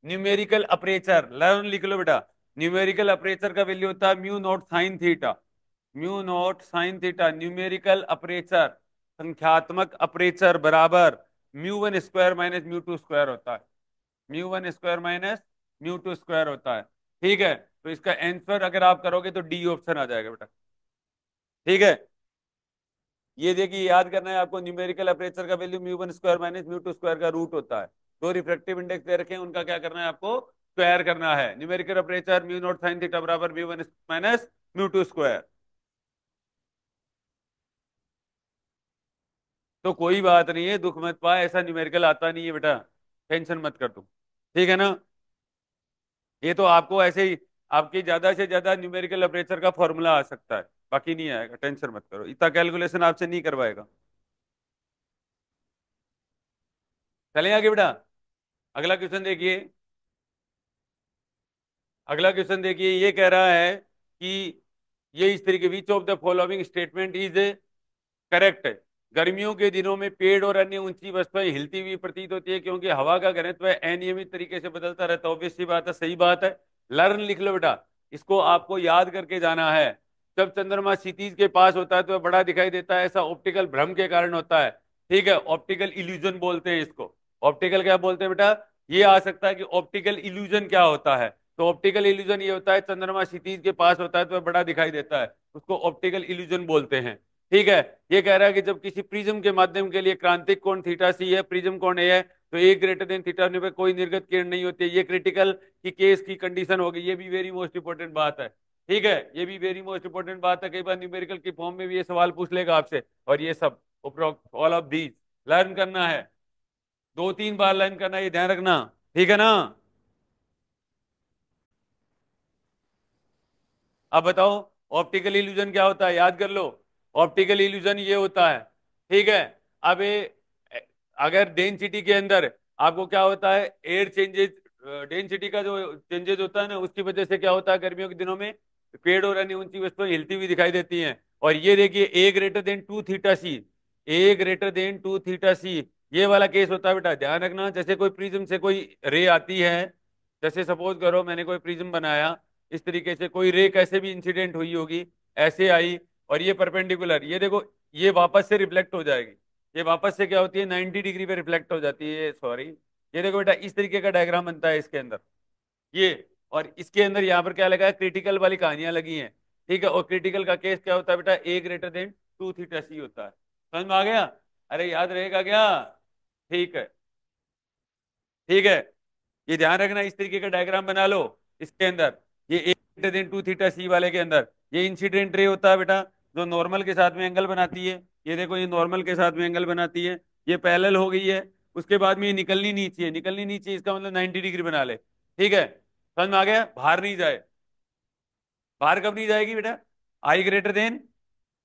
न्यूमेरिकल अपर्चर लर्न लिख लो बेटा। न्यूमेरिकल अपर्चर का वैल्यू होता है mu naught sine theta. Mu naught sine theta numerical aperture, संख्यात्मक अपर्चर बराबर μ1² - μ2² होता है। μ1² - μ2² होता है। ठीक है, तो इसका आंसर अगर आप करोगे तो डी ऑप्शन आ जाएगा बेटा। ठीक है, ये देखिए, याद करना है आपको, न्यूमेरिकल अपर्चर का वैल्यू μ1² - μ2² का रूट होता है। दो रिफ्रैक्टिव इंडेक्स दे रखे हैं, उनका क्या करना है आपको? स्क्वायर करना है। Numerical aperture mu naught sine theta बराबर μ1 - μ2²। तो कोई बात नहीं है, दुख मत पा, ऐसा न्यूमेरिकल आता नहीं है बेटा, टेंशन मत कर तू। ठीक है ना। ये तो आपको ऐसे ही, आपकी ज्यादा से ज्यादा न्यूमेरिकल अपर्चर का फॉर्मूला आ सकता है, बाकी नहीं आएगा, टेंशन मत करो, इतना कैलकुलेशन आपसे नहीं करवाएगा। चलें आगे बेटा। अगला क्वेश्चन देखिए। अगला क्वेश्चन देखिए, ये कह रहा है कि ये इस तरीके, विच of the following statement is correct? गर्मियों के दिनों में पेड़ और अन्य ऊंची वस्तुएं हिलती हुई प्रतीत होती है क्योंकि हवा का घनत्व अनियमित तरीके से बदलता रहता है। ऑब्वियस सी बात है, सही बात है। लर्न लिख लो बेटा, इसको आपको याद करके जाना है। जब चंद्रमा क्षितिज के पास होता है तो वह बड़ा दिखाई देता है, ऐसा ऑप्टिकल भ्रम के कारण होता है। ठीक है, ऑप्टिकल इल्यूजन बोलते हैं इसको। ऑप्टिकल क्या बोलते हैं बेटा? ये आ सकता है कि ऑप्टिकल इल्यूजन क्या होता है। तो ऑप्टिकल इल्यूजन ये होता है, चंद्रमा क्षितिज के पास होता है तो वह बड़ा दिखाई देता है, उसको ऑप्टिकल इल्यूजन बोलते हैं। ठीक है, ये कह रहा है कि जब किसी प्रिज्म के माध्यम के लिए क्रांतिक कोण थीटा सी है, प्रिज्म कोण ए है, तो ए ग्रेटर देन थीटा होने पर कोई निर्गत किरण नहीं होती है। ये क्रिटिकल की केस की कंडीशन होगी। ये भी वेरी मोस्ट इंपॉर्टेंट बात है। ठीक है, ये भी वेरी मोस्ट इंपॉर्टेंट बात है, कई बार न्यूमेरिकल की फॉर्म में भी ये सवाल पूछ लेगा आपसे। और ये सब ऑल ऑफ दीज लर्न करना है, 2-3 बार लर्न करना है, ये ध्यान रखना। ठीक है ना। अब बताओ, ऑप्टिकल इल्यूजन क्या होता है, याद कर लो। ऑप्टिकल इल्यूजन ये होता है। ठीक है, अब अगर डेंसिटी के अंदर आपको क्या होता है, एयर चेंजेस, डेंसिटी का जो चेंजेस होता है ना, उसकी वजह से क्या होता है, गर्मियों के दिनों में पेड़ और अन्य ऊंची वस्तुएं हिलती हुई दिखाई देती हैं। और ये देखिए, A greater than 2 θc, A greater than 2 θc, ये वाला केस होता है बेटा, ध्यान रखना। जैसे कोई प्रिज्म से कोई रे आती है, जैसे सपोज करो मैंने कोई प्रिज्म बनाया, इस तरीके से कोई रे कैसे भी इंसिडेंट हुई होगी, ऐसे आई, और ये परपेंडिकुलर, ये देखो, ये वापस से रिफ्लेक्ट हो जाएगी। ये वापस से क्या होती है, 90 डिग्री पे रिफ्लेक्ट हो जाती है, सॉरी। ये देखो बेटा, इस तरीके का डायग्राम बनता है इसके अंदर, ये। और इसके अंदर यहाँ पर क्या लगा है, क्रिटिकल वाली कहानियां लगी हैं। ठीक है, और क्रिटिकल का केस क्या होता है बेटा, A greater than 2 θc होता है। समझ में आ गया? अरे याद रहेगा क्या? ठीक है। ठीक है, ये ध्यान रखना, इस तरीके का डायग्राम बना लो इसके अंदर। ये A greater than 2 θc वाले के अंदर ये इंसिडेंट रे होता है बेटा, जो नॉर्मल के साथ में एंगल बनाती है। ये देखो, ये नॉर्मल के साथ में एंगल बनाती है, ये पैरेलल हो गई है। उसके बाद में ये निकलनी नीचे है, निकलनी नीचे, इसका मतलब 90 डिग्री बना ले। ठीक है, समझ में आ गया? बाहर नहीं जाए। बाहर कब नहीं जाएगी बेटा? I greater than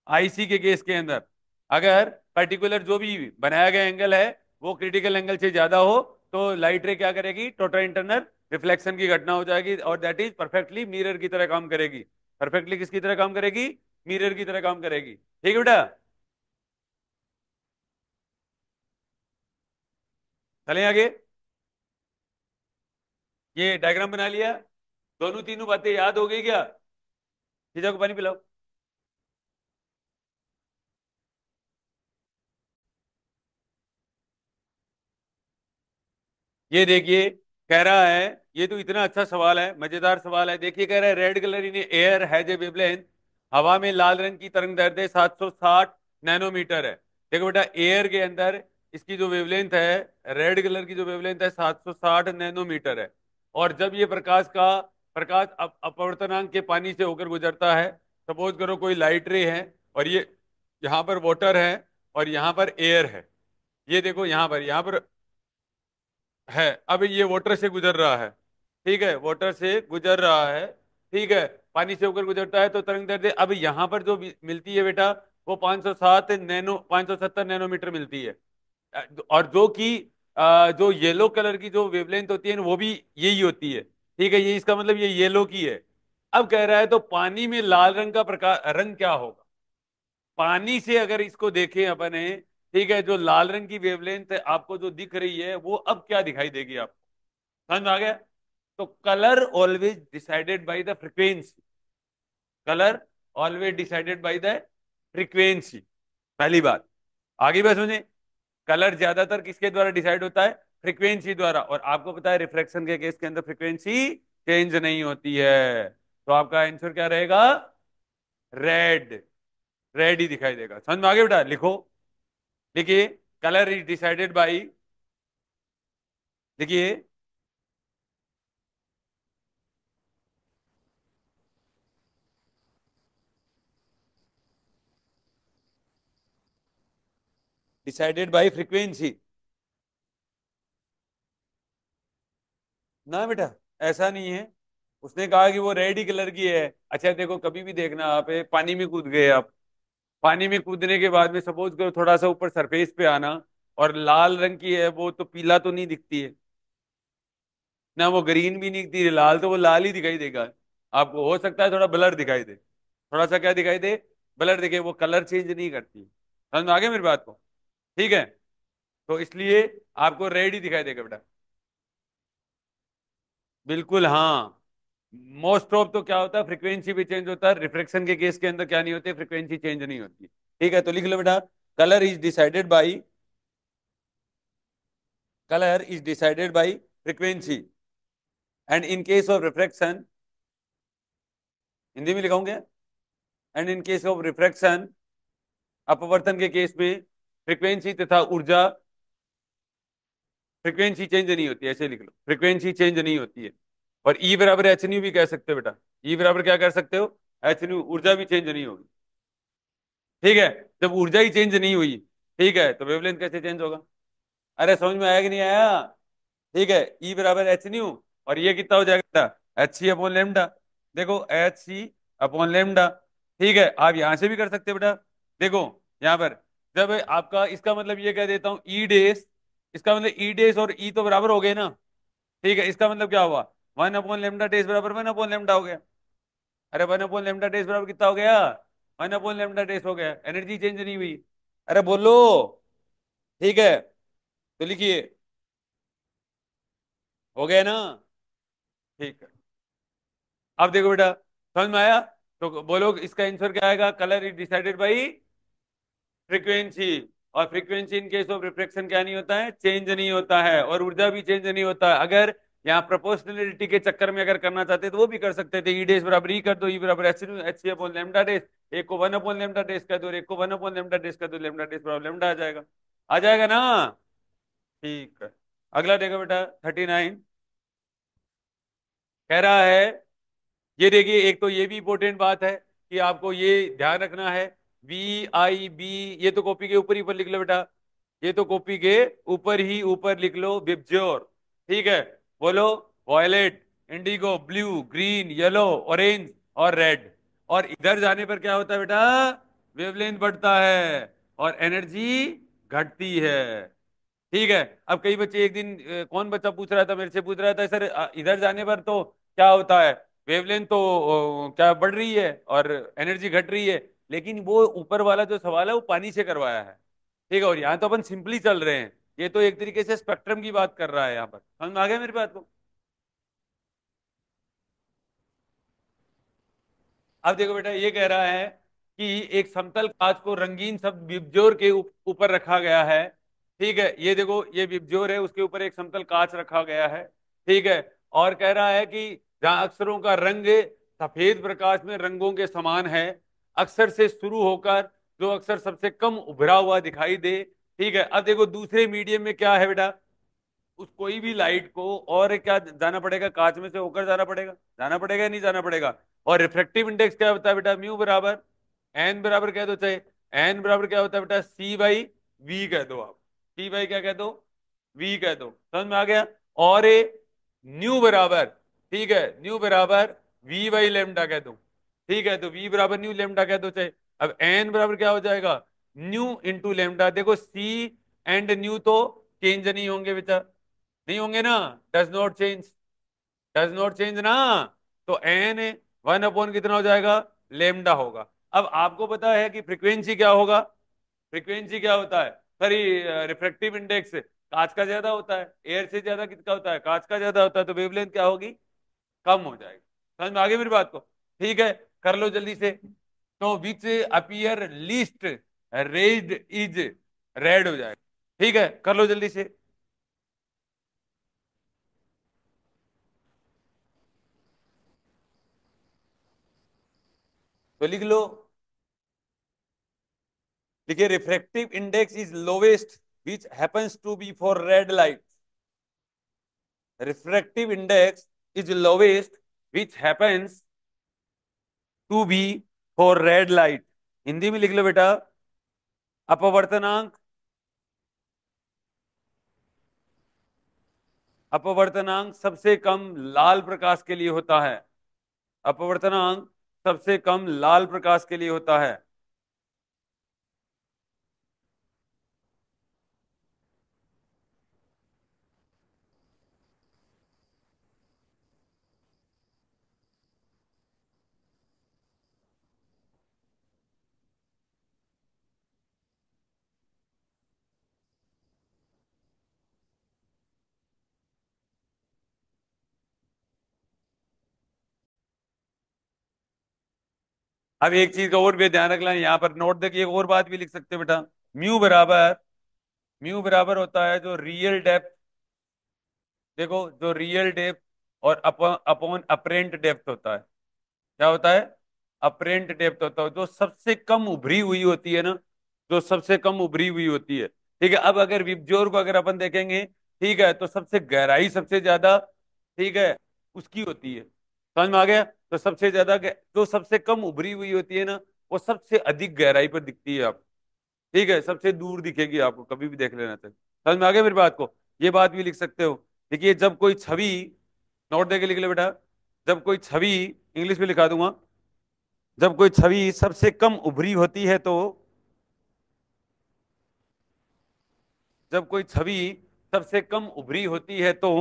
IC के केस के अंदर, अगर पर्टिकुलर जो भी बनाया गया एंगल है वो क्रिटिकल एंगल से ज्यादा हो, तो लाइट रे क्या करेगी, टोटल इंटरनल रिफ्लेक्शन की घटना हो जाएगी, और दैट इज परफेक्टली मिरर की तरह काम करेगी। परफेक्टली किसकी तरह काम करेगी? मिरर की तरह काम करेगी। ठीक है बेटा। चलें आगे। ये डायग्राम बना लिया, दोनों तीनों बातें याद हो गई क्या? चीजा को पानी पिलाओ। ये देखिए, कह रहा है, ये तो इतना अच्छा सवाल है, मजेदार सवाल है। देखिए, कह रहा है, red colour in air has a wavelength, हवा में लाल रंग की तरंग दैर्ध्य 760 नैनोमीटर है। देखो बेटा, एयर के अंदर इसकी जो वेवलेंथ है, रेड कलर की जो वेवलेंथ है 760 नैनोमीटर है। और जब ये प्रकाश अपवर्तनांक के पानी से होकर गुजरता है, सपोज करो कोई लाइट रे है, और ये यहाँ पर वाटर है और यहाँ पर एयर है। ये देखो यहाँ पर है। अब ये वाटर से गुजर रहा है, ठीक है, वाटर से गुजर रहा है, ठीक है, पानी से होकर गुजरता है तो तरंग दैर्ध्य अब यहाँ पर जो मिलती है बेटा, वो 570 नैनोमीटर मिलती है। और जो कि जो येलो कलर की जो वेवलेंथ होती है ना, वो भी यही होती है, ठीक है, ये इसका मतलब ये येलो की है। अब कह रहा है तो पानी में लाल रंग का प्रकार रंग क्या होगा? पानी से अगर इसको देखें अपन है, ठीक है, जो लाल रंग की वेवलेंथ आपको जो दिख रही है वो अब क्या दिखाई देगी आपको? समझ में आ गया? तो colour always decided by the frequency. Colour always decided by the frequency, पहली बात। आगे बात सुनिए, कलर ज्यादातर किसके द्वारा डिसाइड होता है? फ्रीक्वेंसी द्वारा। और आपको पता है रिफ्रैक्शन के केस के अंदर फ्रीक्वेंसी चेंज नहीं होती है। तो आपका आंसर क्या रहेगा? रेड। रेड ही दिखाई देगा। समझ में आ गया बेटा? लिखो, देखिए, कलर इज डिसाइडेड बाई, देखिए, डिसाइडेड बाई फ्रीक्वेंसी। ना बेटा, ऐसा नहीं है। उसने कहा कि वो रेड ही कलर की है। अच्छा देखो, कभी भी देखना, आप पानी में कूद गए, आप पानी में कूदने के बाद में सपोज करो थोड़ा सा ऊपर सरफेस पे आना, और लाल रंग की है वो, तो पीला तो नहीं दिखती है ना, वो ग्रीन भी नहीं दिखती है, लाल तो वो लाल ही दिखाई देगा आपको। हो सकता है थोड़ा ब्लर दिखाई दे, थोड़ा सा क्या दिखाई दे, ब्लर दिखे, वो कलर चेंज नहीं करती। समझ में आ गया मेरी बात को? ठीक है, तो इसलिए आपको रेड ही दिखाई देगा बेटा। बिल्कुल हाँ। मोस्ट ऑफ तो क्या होता है, फ्रीक्वेंसी भी चेंज होता है। रिफ्लेक्शन के केस के अंदर क्या नहीं होती, फ्रीक्वेंसी चेंज नहीं होती। ठीक है, तो लिख लो बेटा, colour is decided by, colour is decided by frequency, and in case of refraction, Hindi में लिखाऊंगे, and in case of refraction, अपवर्तन के केस में फ्रीक्वेंसी तथा ऊर्जा, फ्रीक्वेंसी चेंज नहीं होती है, ऐसे लिख लो, फ्रीक्वेंसी चेंज नहीं होती है। और ई बराबर एच न्यू भी कह सकते हो बेटा। ई बराबर क्या कर सकते हो? एच न्यू, ऊर्जा भी चेंज नहीं होगी। ठीक है, जब ऊर्जा ही चेंज नहीं हुई, ठीक है, तो वेवलेंथ कैसे चेंज होगा? अरे समझ में आया कि नहीं आया? ठीक है, ई बराबर एच न्यू, और ये कितना हो जाएगा? H c upon lambda. देखो, एच सी अपॉन लेमडा। ठीक है, आप यहां से भी कर सकते हो बेटा। देखो, यहां पर जब आपका, इसका मतलब ये कह देता हूं ई डेस, इसका मतलब ई डेस और ई तो बराबर हो गए ना। ठीक है, इसका मतलब क्या हुआ? 1/लेमडा डेस बराबर 1/लेमडा हो गया। अरे 1/लेमडा डेस बराबर कितना हो गया? 1/लेमडा डेस हो गया, एनर्जी चेंज नहीं हुई। अरे बोलो। ठीक है, तो लिखिए, हो गया ना? ठीक है, अब देखो बेटा, समझ में आया? तो बोलो इसका आंसर क्या आएगा? Colour is decided by frequency. और frequency in case of reflection क्या नहीं होता है? चेंज नहीं होता है। और ऊर्जा भी चेंज नहीं होता है। अगर यहाँ प्रोपोर्शनलिटी के चक्कर में अगर करना चाहते तो वो भी कर सकते थे, ई डेस बराबर ई कर दो, ई बराबर एच सी अपॉन लेमडा डेस, एक को 1/लेमडा डेस कर दो और एक को 1/लेमडा डेस कर दो, लेमडा डेस बराबर लेमडा आ जाएगा। आ जाएगा ना? ठीक है, अगला देखो बेटा, 39 कह रहा है, ये देखिए, एक तो ये भी इंपॉर्टेंट बात है कि आपको ये ध्यान रखना है, VIB, ये तो कॉपी के ऊपर ही ऊपर लिख लो बेटा, ये तो कॉपी के ऊपर ही ऊपर लिख लो, विबज्योर। ठीक है, बोलो, violet, indigo, blue, green, yellow, orange और रेड। और इधर जाने पर क्या होता है बेटा? वेवलेंथ बढ़ता है और एनर्जी घटती है। ठीक है, अब कई बच्चे एक दिन, कौन बच्चा पूछ रहा था, मेरे से पूछ रहा था, सर इधर जाने पर तो क्या होता है, वेवलेंथ तो क्या बढ़ रही है और एनर्जी घट रही है। लेकिन वो ऊपर वाला जो सवाल है वो पानी से करवाया है, ठीक है, और यहाँ तो अपन सिंपली चल रहे हैं। ये तो एक तरीके से स्पेक्ट्रम की बात कर रहा है यहाँ पर। समझ में आ गया मेरी बात को? अब देखो बेटा, ये कह रहा है कि एक समतल कांच को रंगीन सब विबजोर के ऊपर रखा गया है। ठीक है, ये देखो, ये विबजोर है, उसके ऊपर एक समतल कांच रखा गया है। ठीक है, और कह रहा है कि जहां अक्षरों का रंग सफेद प्रकाश में रंगों के समान है, अक्षर से शुरू होकर जो अक्षर सबसे कम उभरा हुआ दिखाई दे, ठीक है, अब देखो दूसरे मीडियम में क्या है बेटा, उस कोई भी लाइट को और क्या जाना पड़ेगा, कांच में से होकर जाना पड़ेगा, जाना पड़ेगा या नहीं जाना पड़ेगा। और रिफ्रैक्टिव इंडेक्स क्या होता है बेटा, म्यू बराबर एन बराबर कह दो, चाहे एन बराबर क्या होता है बेटा, सी बाई वी कह दो आप, सी बाई क्या कह दो, वी कह दो, समझ में आ गया। और ए न्यू बराबर, ठीक है, न्यू बराबर वी बाई लेमडा कह दो, ठीक है, तो वी बराबर न्यू लेमडा कह दो चाहे। अब एन बराबर क्या हो जाएगा, न्यू इंटू लेमडा। देखो सी एंड न्यू तो चेंज नहीं होंगे बेटा, नहीं होंगे ना, does not change, does not change ना। तो एन 1 अपॉन कितना हो जाएगा, लेमडा होगा। अब आपको पता है कि फ्रीक्वेंसी क्या होगा, फ्रीक्वेंसी क्या होता है, सॉरी रिफ्रैक्टिव इंडेक्स कांच का ज्यादा होता है, एयर से ज्यादा किसका होता है, कांच का ज्यादा होता है, तो वेवलेंथ क्या होगी, कम हो जाएगी। समझ में आ गई मेरी बात को, ठीक है, कर लो जल्दी से। तो which appear least raised is red हो जाएगा, ठीक है, कर लो जल्दी से। तो लिख लो, देखिए refractive index is lowest which happens to be for red light, refractive index is lowest which happens to be for red light. Hindi में लिख लो बेटा, अपवर्तनांक, अपवर्तनांक सबसे कम लाल प्रकाश के लिए होता है, अपवर्तनांक सबसे कम लाल प्रकाश के लिए होता है। अब एक चीज का और भी ध्यान रखना है, यहाँ पर नोट देखिए, एक और बात भी लिख सकते हो बेटा, म्यू बराबर, म्यू बराबर होता है जो रियल डेप्थ, देखो जो रियल डेप्थ और अपॉन अपरेंट डेप्थ होता है, क्या होता है, अपरेंट डेप्थ होता है, जो सबसे कम उभरी हुई होती है ना, जो सबसे कम उभरी हुई होती है। ठीक है, अब अगर विबजोर को अगर अपन देखेंगे, ठीक है, तो सबसे गहराई सबसे ज्यादा, ठीक है, उसकी होती है, समझ में आ गया। तो सबसे ज्यादा जो सबसे कम उभरी हुई होती है ना, वो सबसे अधिक गहराई पर दिखती है आप, ठीक है, सबसे दूर दिखेगी आपको, कभी भी देख लेना चाहिए। समझ में आ गया मेरी बात को, ये बात भी लिख सकते हो। देखिए जब कोई छवि, नोट देके लिख ले बेटा, जब कोई छवि, इंग्लिश में लिखा दूंगा, जब कोई छवि सबसे कम उभरी होती है तो, जब कोई छवि सबसे कम उभरी होती है तो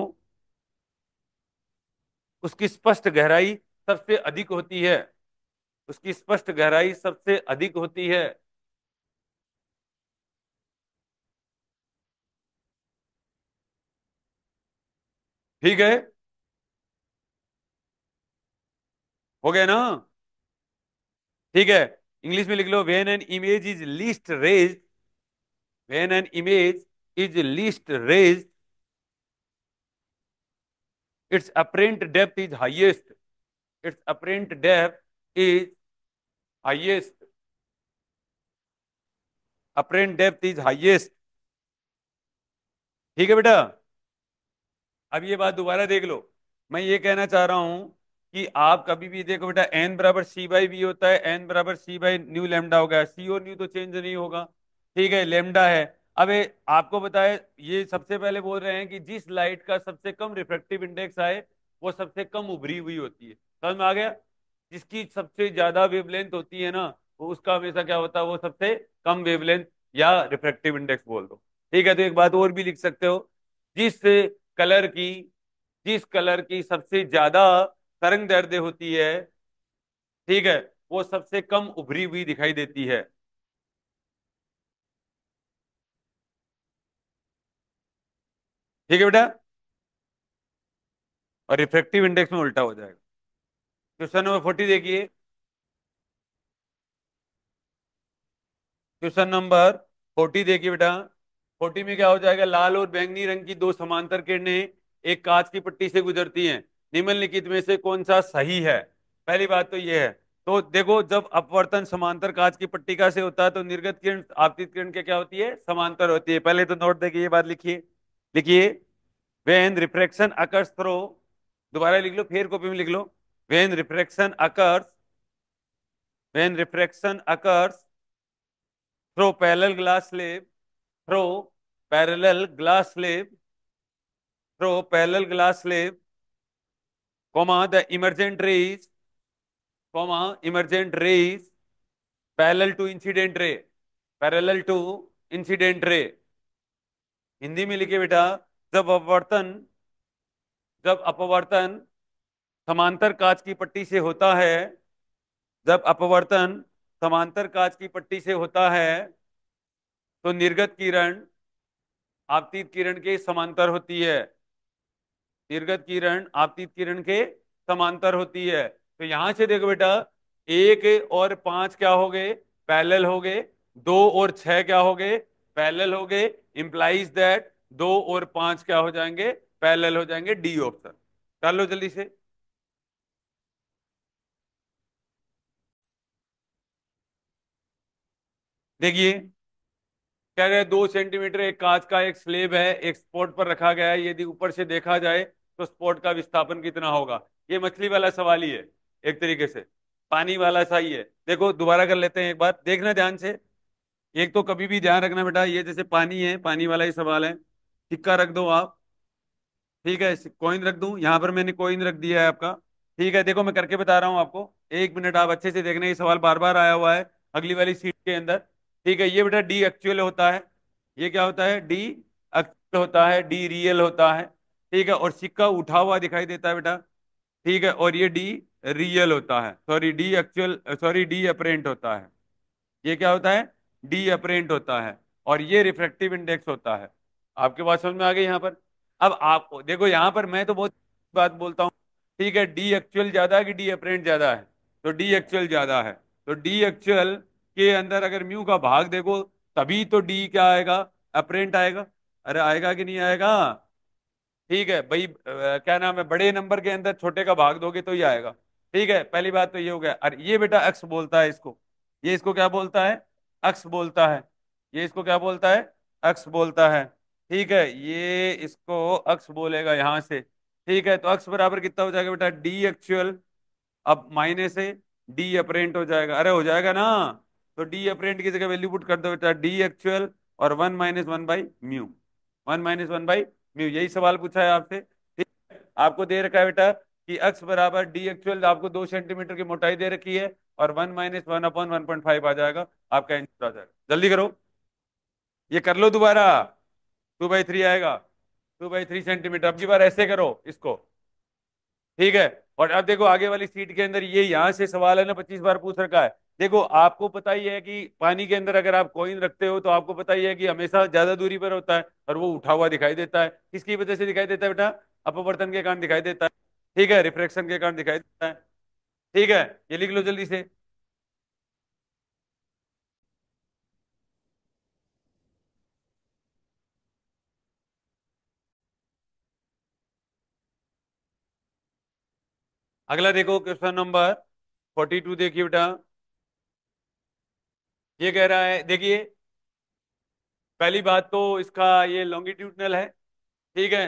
उसकी स्पष्ट गहराई सबसे अधिक होती है, उसकी स्पष्ट गहराई सबसे अधिक होती है। ठीक है, हो गया ना, ठीक है, इंग्लिश में लिख लो, when an image is least raised, when an image is least raised its apparent depth is highest, its apparent depth is highest, apparent depth is highest। ठीक है बेटा, अब ये बात दोबारा देख लो, मैं ये कहना चाह रहा हूं कि आप कभी भी देखो बेटा, एन बराबर सी बाई वी होता है, एन बराबर सी बाई न्यू लेमडा हो गया, सी और न्यू तो चेंज नहीं होगा, ठीक है, लेमडा है। अब आपको बताए, ये सबसे पहले बोल रहे हैं कि जिस लाइट का सबसे कम रिफ्रैक्टिव इंडेक्स आए वो सबसे कम उभरी हुई होती है, समझ में आ गया। जिसकी सबसे ज्यादा वेवलेंथ होती है ना, वो उसका हमेशा क्या होता है, वो सबसे कम वेवलेंथ या रिफ्रैक्टिव इंडेक्स बोल दो। ठीक है, तो एक बात और भी लिख सकते हो, जिस कलर की, जिस कलर की सबसे ज्यादा तरंग दैर्ध्य होती है, ठीक है, वो सबसे कम उभरी हुई दिखाई देती है। ठीक है बेटा, और रिफ्रैक्टिव इंडेक्स में उल्टा हो जाएगा। क्वेश्चन नंबर 40 देखिए, क्वेश्चन नंबर 40 देखिए बेटा, 40 में क्या हो जाएगा, लाल और बैंगनी रंग की दो समांतर किरणें एक कांच की पट्टी से गुजरती हैं, निम्नलिखित में से कौन सा सही है। पहली बात तो ये है, तो देखो, जब अपवर्तन समांतर कांच की पट्टिका से होता है तो निर्गत किरण आपतित किरण के क्या होती है, समांतर होती है। पहले तो नोट देखिए, ये बात लिखिए, लिखिए। व्हेन रिफ्रैक्शन अकर्स थ्रो, दोबारा लिख लो, फिर कॉपी में लिख लो। When refraction occurs, when refraction occurs through parallel glass slab, through parallel glass slab, through parallel glass slab, the emergent rays, emergent rays parallel to incident ray, parallel to incident ray. Hindi में लिखे बेटा, जब अपवर्तन, जब अपवर्तन समांतर कांच की पट्टी से होता है, जब अपवर्तन समांतर कांच की पट्टी से होता है तो निर्गत किरण आपतित किरण के समांतर होती है। निर्गत किरण आपतित किरण के समांतर होती है। तो यहां से देखो बेटा, एक और पांच क्या हो गए, पैरेलल हो गए। दो और छह क्या हो गए, पैरेलल हो गए। इंप्लाइज दैट दो और पांच क्या हो जाएंगे, पैरेलल हो जाएंगे। डी ऑप्शन कर लो जल्दी से। देखिए, कह रहे हैं 2 सेंटीमीटर एक कांच का एक स्लेब है, एक स्पॉट पर रखा गया है। यदि ऊपर से देखा जाए तो स्पॉट का विस्थापन कितना होगा। ये मछली वाला सवाल ही है, एक तरीके से पानी वाला सा ही है। देखो दोबारा कर लेते हैं, एक बार देखना ध्यान से। एक तो कभी भी ध्यान रखना बेटा, ये जैसे पानी है, पानी वाला ही सवाल है। सिक्का रख दो आप, ठीक है, कॉइन रख दूं, यहां पर मैंने कॉइन रख दिया है आपका। ठीक है, देखो मैं करके बता रहा हूं आपको, 1 मिनट आप अच्छे से देखना, ये सवाल बार बार आया हुआ है अगली वाली सीट के अंदर। ठीक है, ये बेटा डी एक्चुअल होता है। ये क्या होता है, डी एक्चुअल होता है, डी रियल होता है। ठीक है, और सिक्का उठा हुआ दिखाई देता है बेटा। ठीक है, और ये डी रियल होता है, sorry D actual, sorry D apparent होता है। ये क्या होता है, डी अपरेंट होता है। और ये रिफ्रैक्टिव इंडेक्स होता है। आपके बात समझ में आ गई यहाँ पर। अब आप देखो, यहाँ पर मैं तो बहुत बात बोलता हूँ। ठीक है, डी एक्चुअल ज्यादा है कि डी अपरेंट ज्यादा है, तो डी एक्चुअल ज्यादा है। तो डी एक्चुअल के अंदर अगर म्यू का भाग देखो, तभी तो डी क्या आएगा, अपरेंट आएगा। अरे आएगा कि नहीं आएगा। ठीक है भाई, क्या नाम है, बड़े नंबर के अंदर छोटे का भाग दोगे तो ही आएगा। ठीक है, पहली बात तो ये हो गया। और ये बेटा अक्स बोलता है इसको, ये इसको क्या बोलता है, अक्स बोलता है। ये इसको क्या बोलता है, अक्स बोलता है। ठीक है, ये इसको अक्स बोलेगा यहां से। ठीक है, तो अक्स बराबर कितना हो जाएगा बेटा, डी एक्चुअल, अब माइनस से डी अपरेंट हो जाएगा। अरे हो जाएगा ना। तो डी अपरेंट की जगह वैल्यू पुट कर दो बेटा, डी एक्चुअल और 1 - 1/म्यू, 1 - 1/म्यू। यही सवाल पूछा है आपसे। ठीक है? आपको दे रखा है बेटा कि अक्स बराबर डी एक्चुअल, आपको 2 सेंटीमीटर की मोटाई दे रखी है, और 1 - 1/1.5 आ जाएगा, आपका आंसर आ जाएगा। जल्दी करो, ये कर लो दोबारा। 2/3 आएगा, 2/3 सेंटीमीटर। अब की बार ऐसे करो इसको। ठीक है, और अब देखो आगे वाली सीट के अंदर, ये यहां से सवाल है ना, 25 बार पूछ रखा है। देखो आपको पता ही है कि पानी के अंदर अगर आप कॉइन रखते हो तो आपको पता ही है कि हमेशा ज्यादा दूरी पर होता है, और वो उठा हुआ दिखाई देता है। किसकी वजह से दिखाई देता है बेटा, अपवर्तन के कारण दिखाई देता है। ठीक है, रिफ्रैक्शन के कारण दिखाई देता है। ठीक है, ये लिख लो जल्दी से। अगला देखो, क्वेश्चन नंबर 42 देखिए बेटा। ये कह रहा है, देखिए पहली बात तो इसका ये लॉन्गिट्यूडनल है। ठीक है,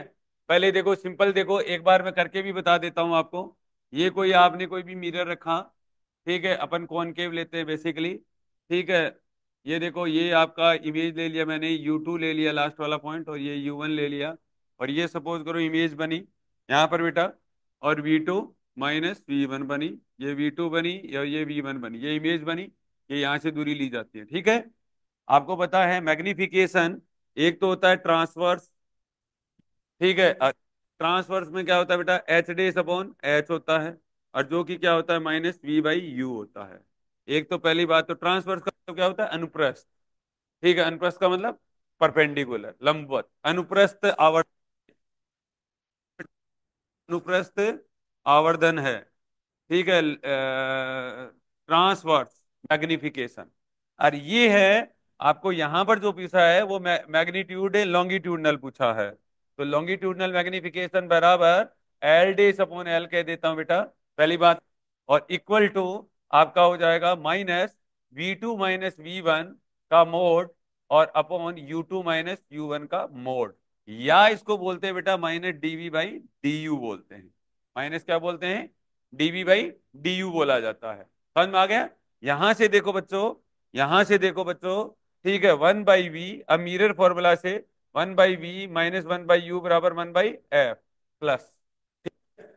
पहले देखो सिंपल, देखो एक बार मैं करके भी बता देता हूं आपको। ये कोई आपने कोई भी मिरर रखा, ठीक है, अपन कॉनकेव लेते हैं बेसिकली। ठीक है, ये देखो, ये आपका इमेज ले लिया मैंने, U2 ले लिया लास्ट वाला पॉइंट, और ये U1 ले लिया। और ये सपोज करो इमेज बनी यहाँ पर बेटा, और V2 - V1 बनी, ये V2 बनी, या ये V1 बनी, ये इमेज बनी। ये यहाँ से दूरी ली जाती है। ठीक है, आपको पता है मैग्निफिकेशन एक तो होता है ट्रांसवर्स। ठीक है, ट्रांसवर्स में क्या होता है बेटा, H' / H होता है, और जो कि क्या होता है, -V/U होता है। एक तो पहली बात, तो ट्रांसवर्स का मतलब क्या होता है, अनुप्रस्थ। ठीक है, अनुप्रस्थ का मतलब परपेंडिकुलर, लंबवत। अनुप्रस्थ आवर्त, अनुप्रस्थ आवर्धन है। ठीक है, ट्रांसवर्स मैग्निफिकेशन। और ये है, आपको यहां पर जो पूछा है वो मैग्नीट्यूड लॉन्गिट्यूडनल पूछा है। तो लॉन्गिट्यूडनल मैग्निफिकेशन बराबर L' / L कह देता हूं बेटा, पहली बात। और इक्वल टू आपका हो जाएगा माइनस V2 माइनस V1 का मोड और अपॉन U2 माइनस U1 का मोड, या इसको बोलते हैं बेटा माइनस dV बाई du बोलते हैं। माइनस क्या बोलते हैं? dV बाई du बोला जाता है। समझ में आ गया? यहां से देखो बच्चों, यहां से देखो बच्चों, ठीक है, 1/v, अब मिरर फॉर्मूला से 1/v माइनस 1/u बराबर 1/f प्लस,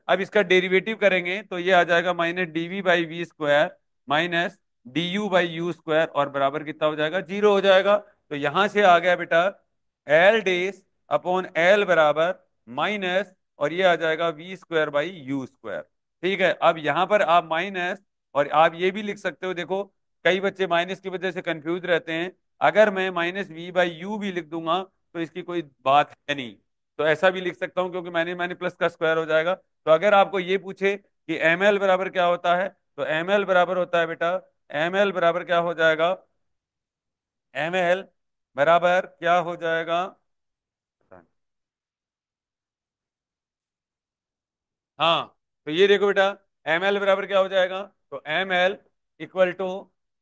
अब इसका डेरिवेटिव करेंगे तो ये आ जाएगा minus d v by v square minus d u by u square, और बराबर कितना हो जाएगा? 0 हो जाएगा। तो यहां से आ गया बेटा एल डेस अपॉन एल बराबर माइनस, और ये आ जाएगा v square by u square. ठीक है, अब यहां पर आप माइनस, और आप ये भी लिख सकते हो, देखो कई बच्चे माइनस की वजह से कंफ्यूज रहते हैं, अगर मैं माइनस वी बाई यू भी लिख दूंगा तो इसकी कोई बात है नहीं, तो ऐसा भी लिख सकता हूं, क्योंकि मैंने मैंने प्लस का स्क्वायर हो जाएगा। तो अगर आपको ये पूछे कि एम एल बराबर क्या होता है, तो एम एल बराबर होता है बेटा, एम एल बराबर क्या हो जाएगा? एम एल बराबर क्या हो जाएगा? हाँ, तो ये देखो बेटा, एम एल बराबर क्या हो जाएगा? तो एम एल इक्वल टू,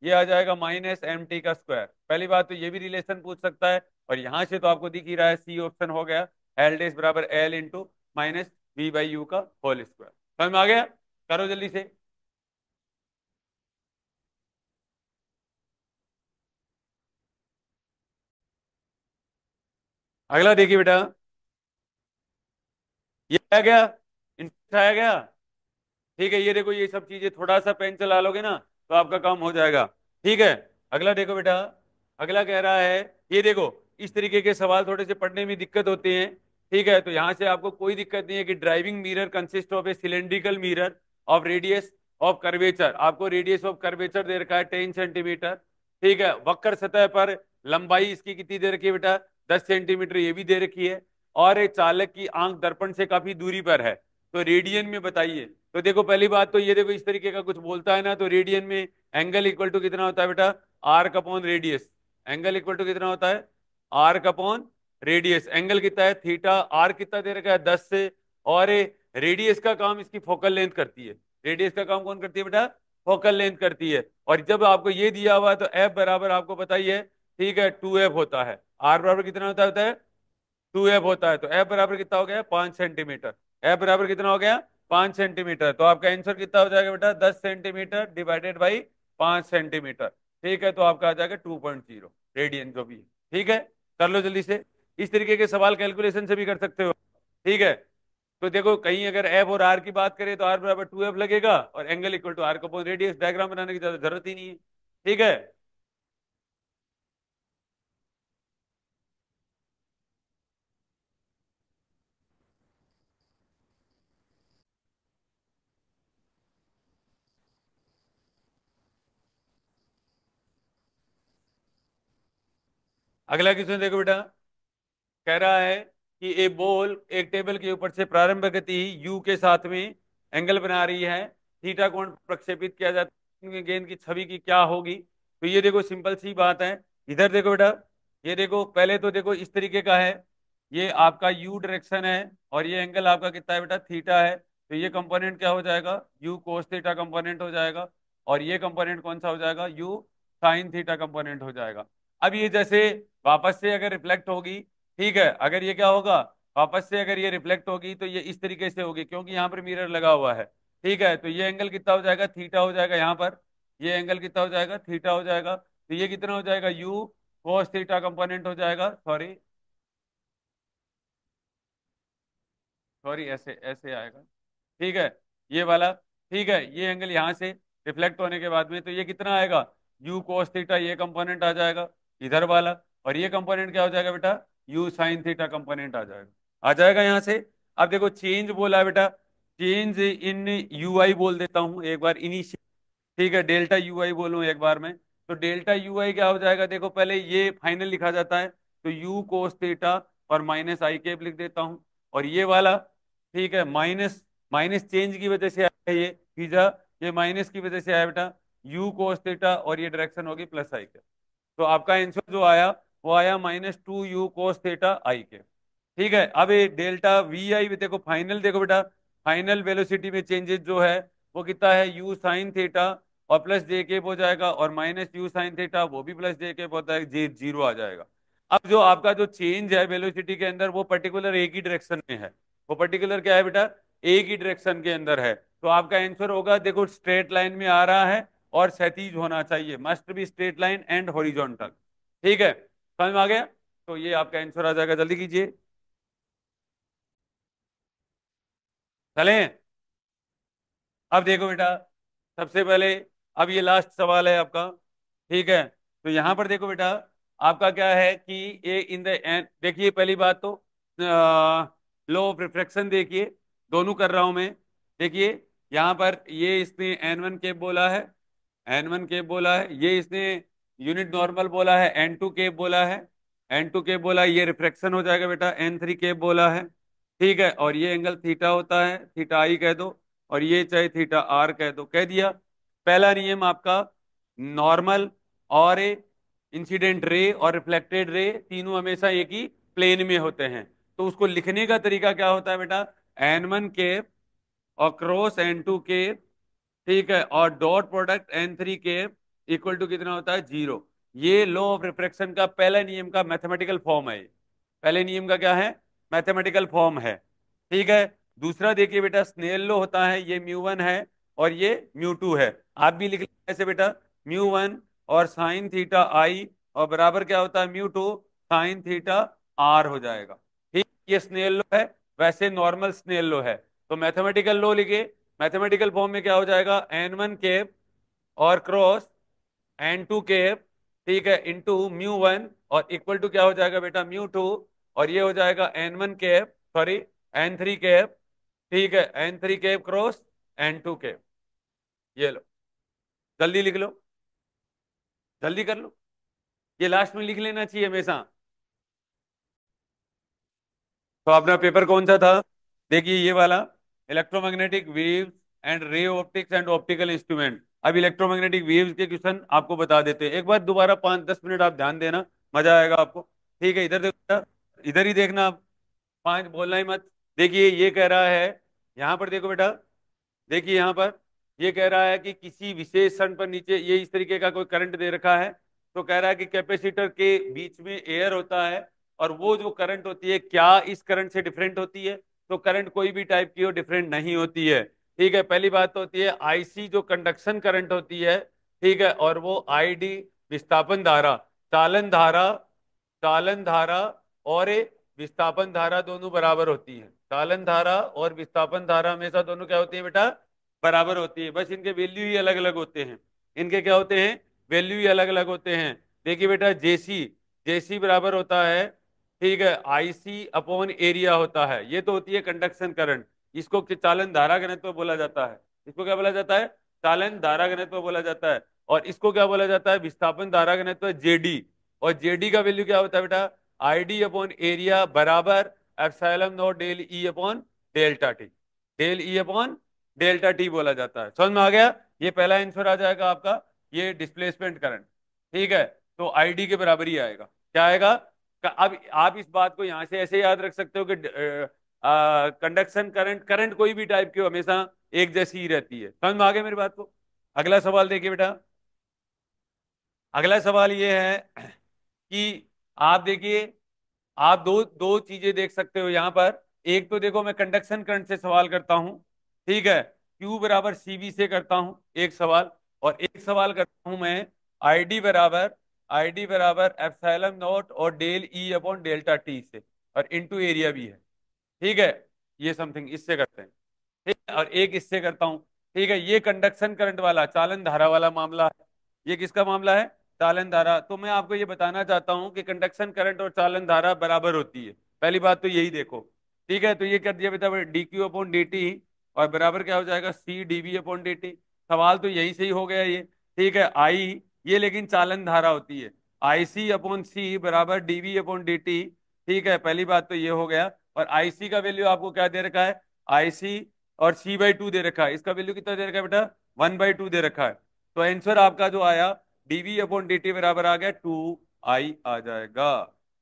ये आ जाएगा माइनस एम टी का स्क्वायर। पहली बात तो ये भी रिलेशन पूछ सकता है, और यहां से तो आपको दिख ही रहा है, सी ऑप्शन हो गया, एल डेस बराबर l into minus v by u का होल स्क्वायर। समझ में आ गया? करो जल्दी से। अगला देखिए बेटा, ये आ गया, इंटरेस्ट आया गया। ठीक है, ये देखो, ये सब चीजें थोड़ा सा पेन चला लोगे ना तो आपका काम हो जाएगा। ठीक है, अगला देखो बेटा, अगला कह रहा है, ये देखो, इस तरीके के सवाल थोड़े से पढ़ने में दिक्कत होती है। ठीक है, तो यहां से आपको कोई दिक्कत नहीं है कि driving mirror consist of A cylindrical mirror of radius of curvature, आपको रेडियस ऑफ कर्वेचर दे रखा है 10 सेंटीमीटर। ठीक है, वक्र सतह पर लंबाई इसकी कितनी दे रखी है बेटा? 10 सेंटीमीटर, ये भी दे रखी है, और एक चालक की आंख दर्पण से काफी दूरी पर है, तो रेडियन में बताइए। तो देखो पहली बात तो ये देखो, इस तरीके का कुछ बोलता है ना, तो रेडियन में एंगल इक्वल टू कितना होता है बेटा? Arc upon radius. Angle equal to कितना होता है? Arc upon radius. एंगल कितना है? थीटा। आर्क कितना दे रखा है? 10 से, और रेडियस का काम इसकी फोकल लेंथ करती है। रेडियस का काम कौन करती है बेटा? फोकल लेंथ करती है। और जब आपको ये दिया हुआ है तो एफ बराबर आपको बताइए, ठीक है, 2f होता है। आर बराबर कितना होता है? 2f होता है। तो एफ बराबर कितना हो गया? 5 सेंटीमीटर। एफ बराबर कितना हो गया? 5 सेंटीमीटर। तो आपका आंसर कितना हो जाएगा बेटा? 10 सेंटीमीटर डिवाइडेड बाई 5 सेंटीमीटर। ठीक है, तो आपका आ जाएगा 2.0 रेडियन जो भी है। ठीक है, कर लो जल्दी से। इस तरीके के सवाल कैलकुलेशन से भी कर सकते हो। ठीक है, तो देखो कहीं अगर एफ और आर की बात करें तो आर बराबर 2f लगेगा, और angle equal to r upon radius, diagram बनाने की ज्यादा जरूरत ही नहीं है। ठीक है, अगला क्वेश्चन देखो बेटा, कह रहा है कि एक बॉल एक टेबल के ऊपर से प्रारंभ गति u के साथ में एंगल बना रही है, थीटा कोण प्रक्षेपित किया जाता है, गेंद की छवि की क्या होगी? तो ये देखो सिंपल सी बात है, इधर देखो बेटा, ये देखो पहले तो देखो इस तरीके का है, ये आपका u डायरेक्शन है, और ये एंगल आपका कितना है बेटा? थीटा है। तो ये कंपोनेंट क्या हो जाएगा? u कोस थीटा कंपोनेंट हो जाएगा, और ये कंपोनेंट कौन सा हो जाएगा? u साइन थीटा कंपोनेंट हो जाएगा। अब ये जैसे वापस से अगर रिफ्लेक्ट होगी, ठीक है, अगर ये क्या होगा, वापस से अगर ये रिफ्लेक्ट होगी तो ये इस तरीके से होगी, क्योंकि यहाँ पर मिरर लगा हुआ है। ठीक है, तो ये एंगल कितना हो जाएगा? थीटा हो जाएगा यहाँ पर, ये एंगल कितना हो जाएगा? थीटा हो जाएगा। तो ये कितना हो जाएगा? यू cos थीटा कंपोनेंट हो जाएगा, सॉरी सॉरी, ऐसे ऐसे आएगा। ठीक है, ये वाला, ठीक है, ये एंगल यहाँ से रिफ्लेक्ट होने के बाद में तो ये कितना आएगा? यू cos थीटा, ये कंपोनेंट आ जाएगा इधर वाला, और ये कंपोनेंट क्या हो जाएगा बेटा? यू साइन थीटा कंपोनेंट आ जाएगा, आ जाएगा यहाँ से। अब देखो चेंज बोला है बेटा, चेंज इन यू आई बोल देता हूँ एक बार इनिशियल। ठीक है, डेल्टा यू आई बोलूँ एक बार में, तो डेल्टा यू आई क्या हो जाएगा? देखो पहले ये फाइनल लिखा जाता है, तो यू कोस थीटा और माइनस आई कैप लिख देता हूँ, और ये वाला, ठीक है, माइनस, माइनस चेंज की वजह से आया ये थीटा, ये माइनस की वजह से आया बेटा यू कोस थीटा, और ये डायरेक्शन होगी प्लस आई कैप। तो आपका आंसर जो आया वो आया -2u कोस थीटा आई कैप। ठीक है, अब ये डेल्टा वी आई देखो, फाइनल देखो बेटा, फाइनल वेलोसिटी में चेंजेस जो है वो कितना है? यू साइन थीटा और प्लस जे केप हो जाएगा, और माइनस यू साइन थीटा वो भी प्लस जे केप होता है, जे जीरो आ जाएगा। अब जो आपका जो चेंज है वेलोसिटी के अंदर वो पर्टिकुलर एक ही डायरेक्शन में है। वो पर्टिकुलर क्या है बेटा, एक ही डायरेक्शन के अंदर है। तो आपका आंसर होगा, देखो स्ट्रेट लाइन में आ रहा है और क्षैतिज होना चाहिए, must be straight line and horizontal. ठीक है, समझ में आ गया? तो ये आपका आंसर आ जाएगा, जल्दी कीजिए। चलें, अब देखो बेटा, सबसे पहले, अब ये लास्ट सवाल है आपका। ठीक है, तो यहां पर देखो बेटा, आपका क्या है कि ए इन द एन, देखिए पहली बात तो लो ऑफ रिफ्रैक्शन देखिए, दोनों कर रहा हूं मैं। देखिए यहां पर ये इसने एन वन केप बोला है, एन वन केप बोला है, ये इसने यूनिट नॉर्मल बोला है, एन टू केप बोला है, एन टू केप बोला है, ये रिफ्रैक्शन हो जाएगा बेटा, एन थ्री केप बोला है। ठीक है, और ये एंगल थीटा होता है, थीटा आई कह दो, और ये चाहे थीटा आर कह दो, कह दिया। पहला नियम आपका, नॉर्मल और इंसिडेंट रे और रिफ्लेक्टेड रे तीनों हमेशा एक ही प्लेन में होते हैं। तो उसको लिखने का तरीका क्या होता है बेटा, एन वन केप और क्रॉस एन टू केप, ठीक है, और dot product n three cap equal to कितना होता है, जीरो। ये लॉ ऑफ रिफ्रैक्शन का पहला नियम का मैथमेटिकल फॉर्म है। पहले नियम का क्या है, मैथमेटिकल फॉर्म है। ठीक है, दूसरा देखिए बेटा, स्नेल लॉ होता है, ये म्यू वन है और ये म्यू टू है। आप भी लिख लें ऐसे बेटा, म्यू वन और साइन थीटा आई और बराबर क्या होता है, mu two sine theta r हो जाएगा। ठीक, ये स्नेल लॉ है, वैसे नॉर्मल स्नेल लॉ है। तो मैथमेटिकल लॉ लिखे, मैथमेटिकल फॉर्म में क्या हो जाएगा, एन वन केप और क्रॉस एन टू केप, ठीक है, इंटू म्यू वन और इक्वल टू क्या हो जाएगा बेटा, म्यू टू, और ये हो जाएगा n one cap, sorry n three cap, ठीक है, n three cap cross n two cap. ये लो, जल्दी लिख लो, जल्दी कर लो, ये लास्ट में लिख लेना चाहिए हमेशा। तो अपना पेपर कौन सा था, देखिए ये वाला, electromagnetic waves and ray optics and optical instrument. अब इलेक्ट्रोमैग्नेटिक वेव्स के क्वेश्चन आपको बता देते हैं, एक बार दोबारा 5-10 मिनट आप ध्यान देना, मजा आएगा आपको। ठीक है, इधर देखो, इधर ही देखना आप, पांच बोलना ही मत। देखिए ये कह रहा है, यहां पर देखो बेटा, देखिए यहां पर ये कह रहा है कि किसी विशेष क्षण पर नीचे ये इस तरीके का कोई करंट दे रखा है। तो कह रहा है कि कैपेसिटर के बीच में एयर होता है, और वो जो करंट होती है क्या इस करंट से डिफरेंट होती है? तो करंट कोई भी टाइप की हो डिफरेंट नहीं होती है। ठीक है, पहली बात तो होती है आईसी जो कंडक्शन करंट होती है, ठीक है, और वो आईडी विस्थापन धारा, चालन धारा, चालन धारा और विस्थापन धारा दोनों बराबर होती है। चालन धारा और विस्थापन धारा हमेशा दोनों क्या होती है बेटा, बराबर होती है, बस इनके वैल्यू ही अलग अलग होते हैं। इनके क्या होते हैं, वैल्यू ही अलग अलग होते हैं। देखिए बेटा, जेसी, जेसी बराबर होता है, ठीक है, आईसी अपॉन एरिया होता है, ये तो होती है कंडक्शन करंट। इसको चालन धारा घनत्व बोला जाता है। इसको क्या बोला जाता है, चालन धारा घनत्व बोला जाता है। और इसको क्या बोला जाता है, विस्थापन धारा घनत्व, जेडी। और जेडी का वैल्यू क्या होता है बेटा, आईडी अपॉन एरिया बराबर epsilon naught del e upon delta t, del e upon delta t बोला जाता है। समझ में आ गया? ये पहला आंसर आ जाएगा आपका, ये डिस्प्लेसमेंट करंट। ठीक है, तो आईडी के बराबर ही आएगा, क्या आएगा? अब आप इस बात को यहां से ऐसे याद रख सकते हो कि कंडक्शन करंट, करंट कोई भी टाइप की हो हमेशा एक जैसी ही रहती है। समझ में आ गया मेरी बात को? अगला सवाल देखिए बेटा, अगला सवाल ये है कि आप देखिए, आप दो दो चीजें देख सकते हो यहां पर। एक तो देखो मैं कंडक्शन करंट से सवाल करता हूं, ठीक है, Q बराबर CV से करता हूं एक सवाल, और एक सवाल करता हूं मैं आईडी बराबर एप्सिलॉन नॉट और del e upon delta t से, और इनटू एरिया भी है। ठीक है, ये समथिंग इससे करते हैं, ठीक है, और एक इससे करता हूं। ठीक है, ये कंडक्शन करंट वाला चालन धारा वाला मामला है। ये किसका मामला है, चालन धारा। तो मैं आपको ये बताना चाहता हूं कि कंडक्शन करंट और चालन धारा बराबर होती है, पहली बात तो यही देखो। ठीक है, तो ये कर दिया बेटा, d q upon d t, और बराबर क्या हो जाएगा, c d v upon d t. सवाल तो यही से ही हो गया ये। ठीक है, आई, ये लेकिन चालन धारा होती है, आई सी अपॉन सी बराबर डीवी अपॉन डी टी। ठीक है, पहली बात तो ये हो गया। और आईसी का वैल्यू आपको क्या दे रखा है, आईसी, और C/2 दे रखा है, इसका वैल्यू कितना दे रखा है बेटा, 1/2 दे रखा है। तो आंसर आपका जो आया, डीवी अपॉन डी टी बराबर आ गया 2I आ जाएगा,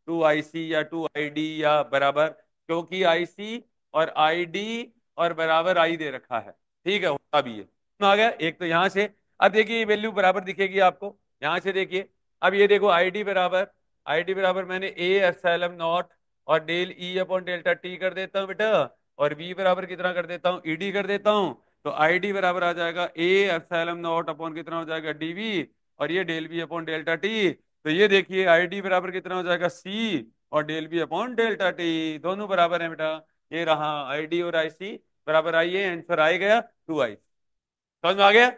2IC या 2ID या बराबर, क्योंकि आईसी और आईडी और बराबर आई दे रखा है। ठीक है, होता भी है। आ गया एक तो यहां से। अब देखिए ये वैल्यू बराबर दिखेगी आपको यहां से, देखिए अब ये देखो आई डी बराबर मैंने ए एप्सिलॉन नॉट और del e upon delta t कर देता हूँ बेटा, और वी बराबर कितना कर देता हूँ, ईडी कर देता हूँ। तो आई डी बराबर आ जाएगा ए एप्सिलॉन नॉट अपॉन कितना हो जाएगा, डीवी, और ये del v upon delta t. तो ये देखिए आई डी बराबर कितना हो जाएगा, सी, और del v upon delta t, दोनों बराबर है बेटा। ये रहा आई डी और आई सी बराबर, आई है आंसर आ गया 2 आई। समझ में आ गया।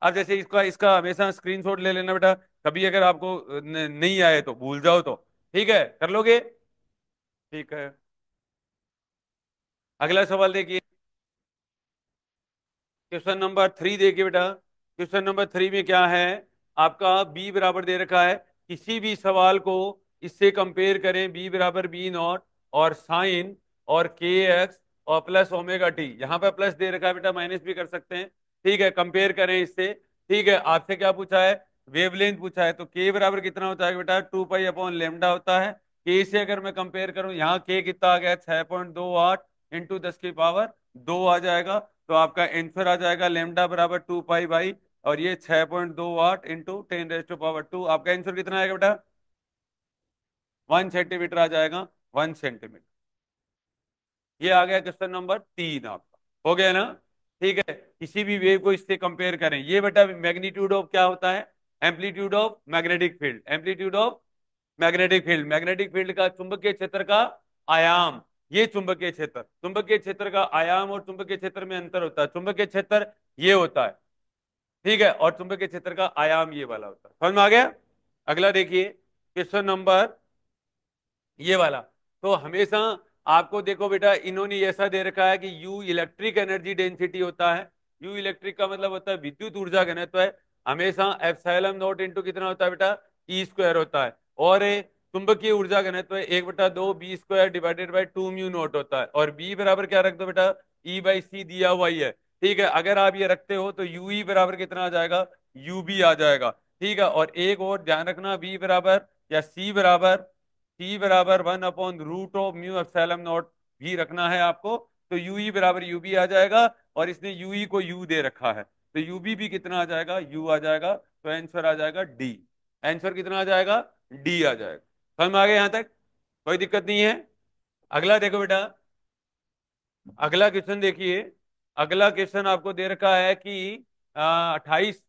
अब जैसे इसका इसका हमेशा स्क्रीनशॉट ले लेना बेटा, कभी अगर आपको नहीं आए तो भूल जाओ तो, ठीक है कर लोगे। ठीक है, अगला सवाल देखिए, क्वेश्चन नंबर 3 देखिए बेटा। क्वेश्चन नंबर 3 में क्या है, आपका बी बराबर दे रखा है, किसी भी सवाल को इससे कंपेयर करें, बी बराबर बी नॉट और साइन और के एक्स और प्लस ओमेगा टी, यहाँ पे प्लस दे रखा है बेटा, माइनस भी कर सकते हैं, ठीक है, कंपेयर करें इससे। ठीक है, आपसे क्या पूछा है, वेवलेंथ पूछा है, तो के बराबर कितना होता है बेटा, 2 पाई अपॉन लेमडा होता है। के से अगर मैं कंपेयर करूं, यहाँ के कितना आ गया, 6.28 इंटू 10 की पावर 2 आ जाएगा। तो आपका आंसर आ जाएगा लेमडा बराबर 2 पाई बाई, और ये 6.28 इंटू 10 रेज टू पावर 2, आपका आंसर कितना आएगा बेटा, 1 सेंटीमीटर आ जाएगा, 1 सेंटीमीटर। ये आ गया क्वेश्चन नंबर 3 आपका, हो गया ना। ठीक है, किसी भी वेव को इससे कंपेयर करें, ये बेटा मैग्नीट्यूड ऑफ क्या होता है, amplitude of magnetic field, amplitude of magnetic field, magnetic field का चुंबकीय क्षेत्र का आयाम, ये चुंबकीय क्षेत्र, चुंबकीय क्षेत्र का आयाम और चुंबकीय क्षेत्र में अंतर होता है, चुंबकीय क्षेत्र ये होता है, ठीक है, और चुंबकीय क्षेत्र का आयाम ये वाला होता है। समझ में आ गया। अगला देखिए क्वेश्चन नंबर ये वाला, तो हमेशा आपको देखो बेटा, इन्होंने ऐसा दे रखा है कि यू इलेक्ट्रिक एनर्जी डेंसिटी होता है, यू इलेक्ट्रिक का मतलब होता है विद्युत ऊर्जा घनत्व है, हमेशा एप्सिलॉन नॉट इंटू कितना होता है बेटा, ई स्क्वायर होता है, और चुंबकीय ऊर्जा घनत्व है 1/2 b square divided by 2 mu naught होता है, और बी बराबर क्या रख दो बेटा, ई बाई सी दिया हुआ ही है। ठीक है, अगर आप ये रखते हो तो यू ई बराबर कितना आ जाएगा, यू बी आ जाएगा। ठीक है, और एक और ध्यान रखना, बी बराबर या सी बराबर 1/√म्यू एप्सिलॉन नॉट भी रखना है आपको, तो यू ई बराबर यू बी आ जाएगा, और इसने यू ई को यू दे रखा है, तो यू बी भी कितना आ जाएगा, यू आ जाएगा, तो आंसर आ जाएगा डी। आंसर कितना आ जाएगा, डी आ जाएगा। समझ में आ गया यहां तक, कोई दिक्कत नहीं है। अगला देखो बेटा, अगला क्वेश्चन देखिए, अगला क्वेश्चन आपको दे रखा है कि 28,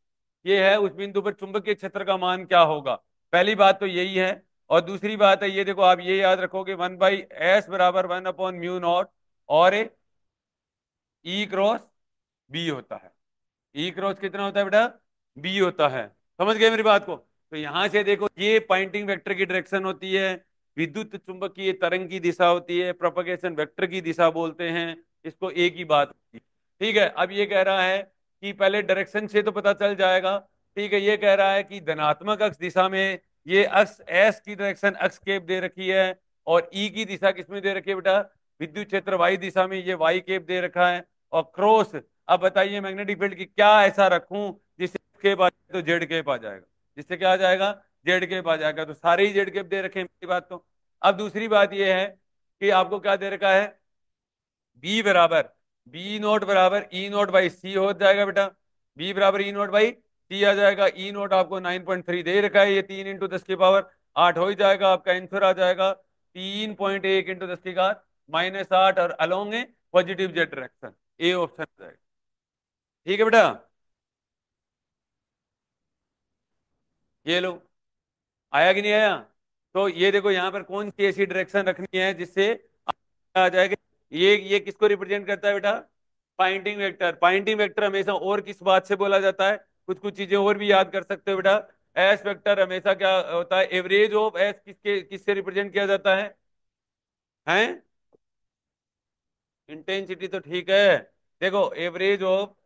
ये है उस बिंदु पर चुंबकीय क्षेत्र का मान क्या होगा। पहली बात तो यही है, और दूसरी बात है ये देखो, आप ये याद रखोगे 1/s बराबर 1/म्यू नॉट, और ई क्रॉस बी होता है, ई क्रॉस कितना होता है बेटा, बी होता है। समझ गए मेरी बात को। तो यहां से देखो, ये पॉइंटिंग वेक्टर की डायरेक्शन होती है, विद्युत चुंबकीय तरंग की दिशा होती है, प्रोपगेशन वेक्टर की दिशा बोलते हैं इसको, एक ही बात होती है। ठीक है, अब ये कह रहा है कि पहले डायरेक्शन से तो पता चल जाएगा। ठीक है, ये कह रहा है कि धनात्मक अक्ष दिशा में ये अक्ष एस की डायरेक्शन अक्ष केप दे रखी है, और ई की दिशा किसमें दे रखी है बेटा, विद्युत क्षेत्र वाई दिशा में ये वाई केप दे रखा है, और क्रॉस, अब बताइए मैग्नेटिक फील्ड की क्या ऐसा रखूं जिससे केप आ जाए, तो जेड केप आ जाएगा, जिससे क्या आ जाएगा, जेड केप आ जाएगा, तो सारे ही जेड केप दे रखे हैं, मेरी बात तो। अब दूसरी बात यह है कि आपको क्या दे रखा है, बी बराबर बी नोट बराबर ई नोट बाई सी हो जाएगा बेटा, बी बराबर ई नोट बाई सी आ जाएगा, ई नोट आपको 9.3 दे रखा है, ये 3 इंटू 10 की पावर 8 हो ही जाएगा, आपका आंसर आ जाएगा 3.1 इंटू 10 की घात -8, और along a positive Z direction, A option आ जाएगा। ठीक है बेटा, ये लो, आया कि नहीं आया। तो ये देखो यहाँ पर कौन सी ऐसी डायरेक्शन रखनी है जिससे आ जाएगा, ये किसको रिप्रेजेंट करता है बेटा, पॉइंटिंग वेक्टर। पॉइंटिंग वेक्टर हमेशा और किस बात से बोला जाता है, कुछ कुछ चीजें और भी याद कर सकते हो बेटा। एस वेक्टर हमेशा क्या होता है, एवरेज ऑफ एस किसके किससे रिप्रेजेंट किया जाता है इंटेंसिटी, तो ठीक है। देखो एवरेज ऑफ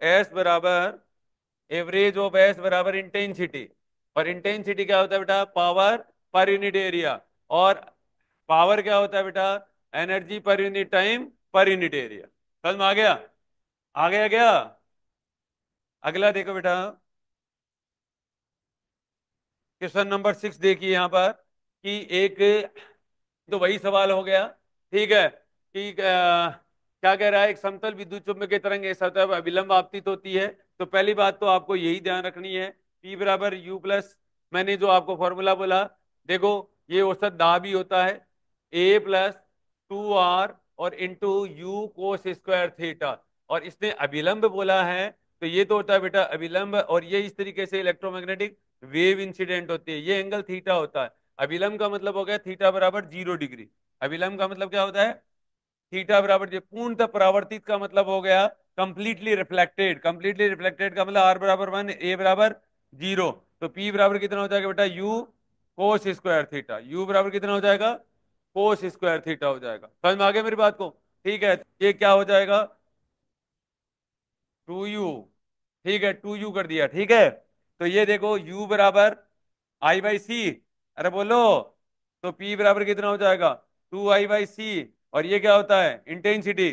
एस बराबर इंटेंसिटी, और इंटेंसिटी क्या होता है बेटा, पावर पर यूनिट एरिया, और पावर क्या होता है बेटा, energy per unit time per unit area. समझ में आ गया, आ गया क्या। अगला देखो बेटा, क्वेश्चन नंबर 6 देखिए यहाँ पर, कि एक, तो वही सवाल हो गया, ठीक है, कि क्या कह रहा है, एक समतल विद्युत चुम्बकीय तरंग एक सतह पर अविलंब आपतित होती है। तो पहली बात तो आपको यही ध्यान रखनी है, P बराबर यू प्लस, मैंने जो आपको फॉर्मूला बोला, देखो ये औसत दाब ही होता है, A प्लस 2R और into you cos square theta, और इसने अभिलंब बोला है, तो ये तो होता है बेटा अभिलंब, और ये इस तरीके से इलेक्ट्रोमैग्नेटिक वेव इंसिडेंट होती है, ये एंगल थीटा होता है। अभिलंब का मतलब हो गया थीटा बराबर 0 डिग्री। अभिलंब का मतलब क्या होता है, थीटा बराबर जो पूर्णतः परावर्तित का मतलब हो गया कंप्लीटली रिफ्लेक्टेड, कंप्लीटली रिफ्लेक्टेड का मतलब आर बराबर 1, ए बराबर 0। तो पी बराबर कितना हो जाएगा बेटा, you cos square theta, you बराबर कितना हो जाएगा, कोस स्क्वायर थीटा हो जाएगा। समझ में आ गया मेरी बात को? ठीक है, ये क्या हो जाएगा, 2u। ठीक है, 2u कर दिया, ठीक है। तो ये देखो u बराबर I/c, अरे बोलो, तो p बराबर कितना हो जाएगा, 2I/c, और ये क्या होता है, intensity,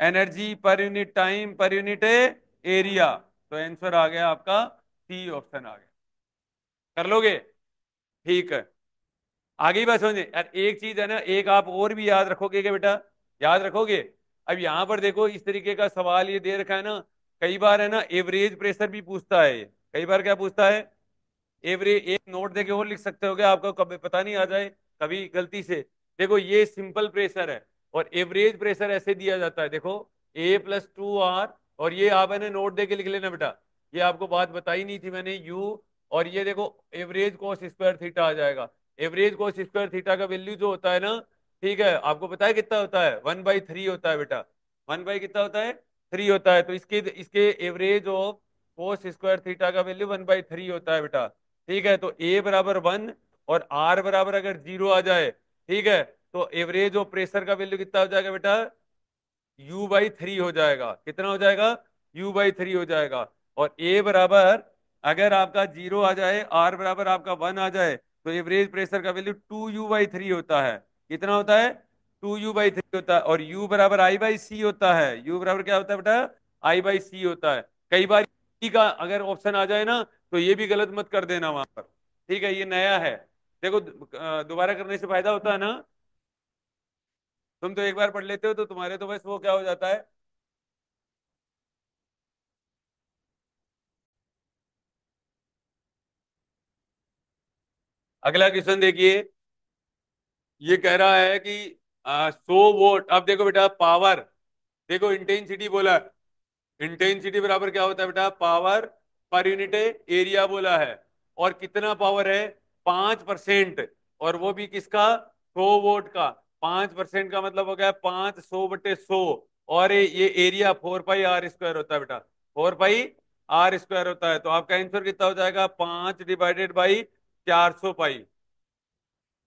energy per unit time per unit area. तो आंसर आ गया आपका सी ऑप्शन आ गया। कर लोगे? ठीक है, आगे ही बात समझे यार, एक चीज है ना, एक आप और भी याद रखोगे क्या बेटा, याद रखोगे? अब यहां पर देखो इस तरीके का सवाल ये दे रखा है ना, कई बार है ना एवरेज प्रेशर भी पूछता है ये। कई बार क्या पूछता है, एवरेज, एक नोट देके और लिख सकते हो क्या, आपको कभी पता नहीं आ जाए कभी गलती से। देखो ये सिंपल प्रेशर है, और एवरेज प्रेशर ऐसे दिया जाता है, देखो A+2R, और ये आप है ना नोट देके लिख लेना बेटा, ये आपको बात बताई नहीं थी मैंने, U, और ये देखो एवरेज कॉस स्क्वायर थीटा आ जाएगा। एवरेज कॉस स्क्वायर थीटा का वैल्यू जो होता है ना, ठीक है, आपको पता है कितना होता है, 1/3 होता है बेटा, 1 कितना होता है, 3 होता है। तो इसके इसके average of cos square theta का वैल्यू 1/3 होता है बेटा। ठीक है, तो ए बराबर 1 और आर बराबर अगर 0 आ जाए, ठीक है, तो एवरेज ऑफ प्रेशर का वैल्यू कितना हो जाएगा बेटा, U/3 हो जाएगा। कितना हो जाएगा, U/3 हो जाएगा। और ए बराबर अगर आपका 0 आ जाए, आर बराबर आपका 1 आ जाए, तो एवरेज प्रेशर का वैल्यू 2U/3 होता है। कितना होता है, 2U/3 होता है। और U बराबर I/C होता है, U बराबर क्या होता है बेटा, I/C होता है। कई बार E का अगर ऑप्शन आ जाए ना, तो ये भी गलत मत कर देना वहां पर, ठीक है, ये नया है। देखो दोबारा करने से फायदा होता है ना, तुम तो एक बार पढ़ लेते हो तो तुम्हारे तो बस वो क्या हो जाता है। अगला क्वेश्चन देखिए, ये कह रहा है कि 100 वोल्ट, अब देखो बेटा पावर, देखो इंटेंसिटी बोला है, इंटेंसिटी बराबर क्या होता है बेटा, पावर पर यूनिट एरिया बोला है, और कितना पावर है, 5%, और वो भी किसका, 100 वोल्ट का। 5% का मतलब हो गया 500/100, और ये एरिया 4πr² होता है बेटा, 4πr² होता है। तो आपका आंसर कितना हो जाएगा, 5/400 पाई,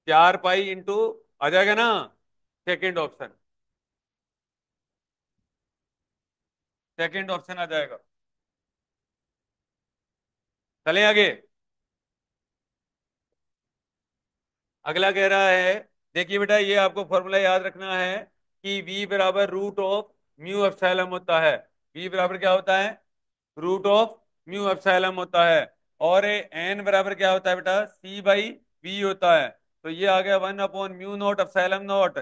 4 पाई इंटू, आ जाएगा ना, सेकेंड ऑप्शन, सेकेंड ऑप्शन आ जाएगा। चलें आगे, अगला कह रहा है, देखिए बेटा ये आपको फॉर्मूला याद रखना है कि V बराबर रूट ऑफ म्यू एप्सिलॉन होता है। V बराबर क्या होता है, रूट ऑफ म्यू एप्सिलॉन होता है। और N बराबर क्या होता है बेटा, C/V होता है। तो ये आ गया 1/म्यू नॉट एप्सिलॉन नॉट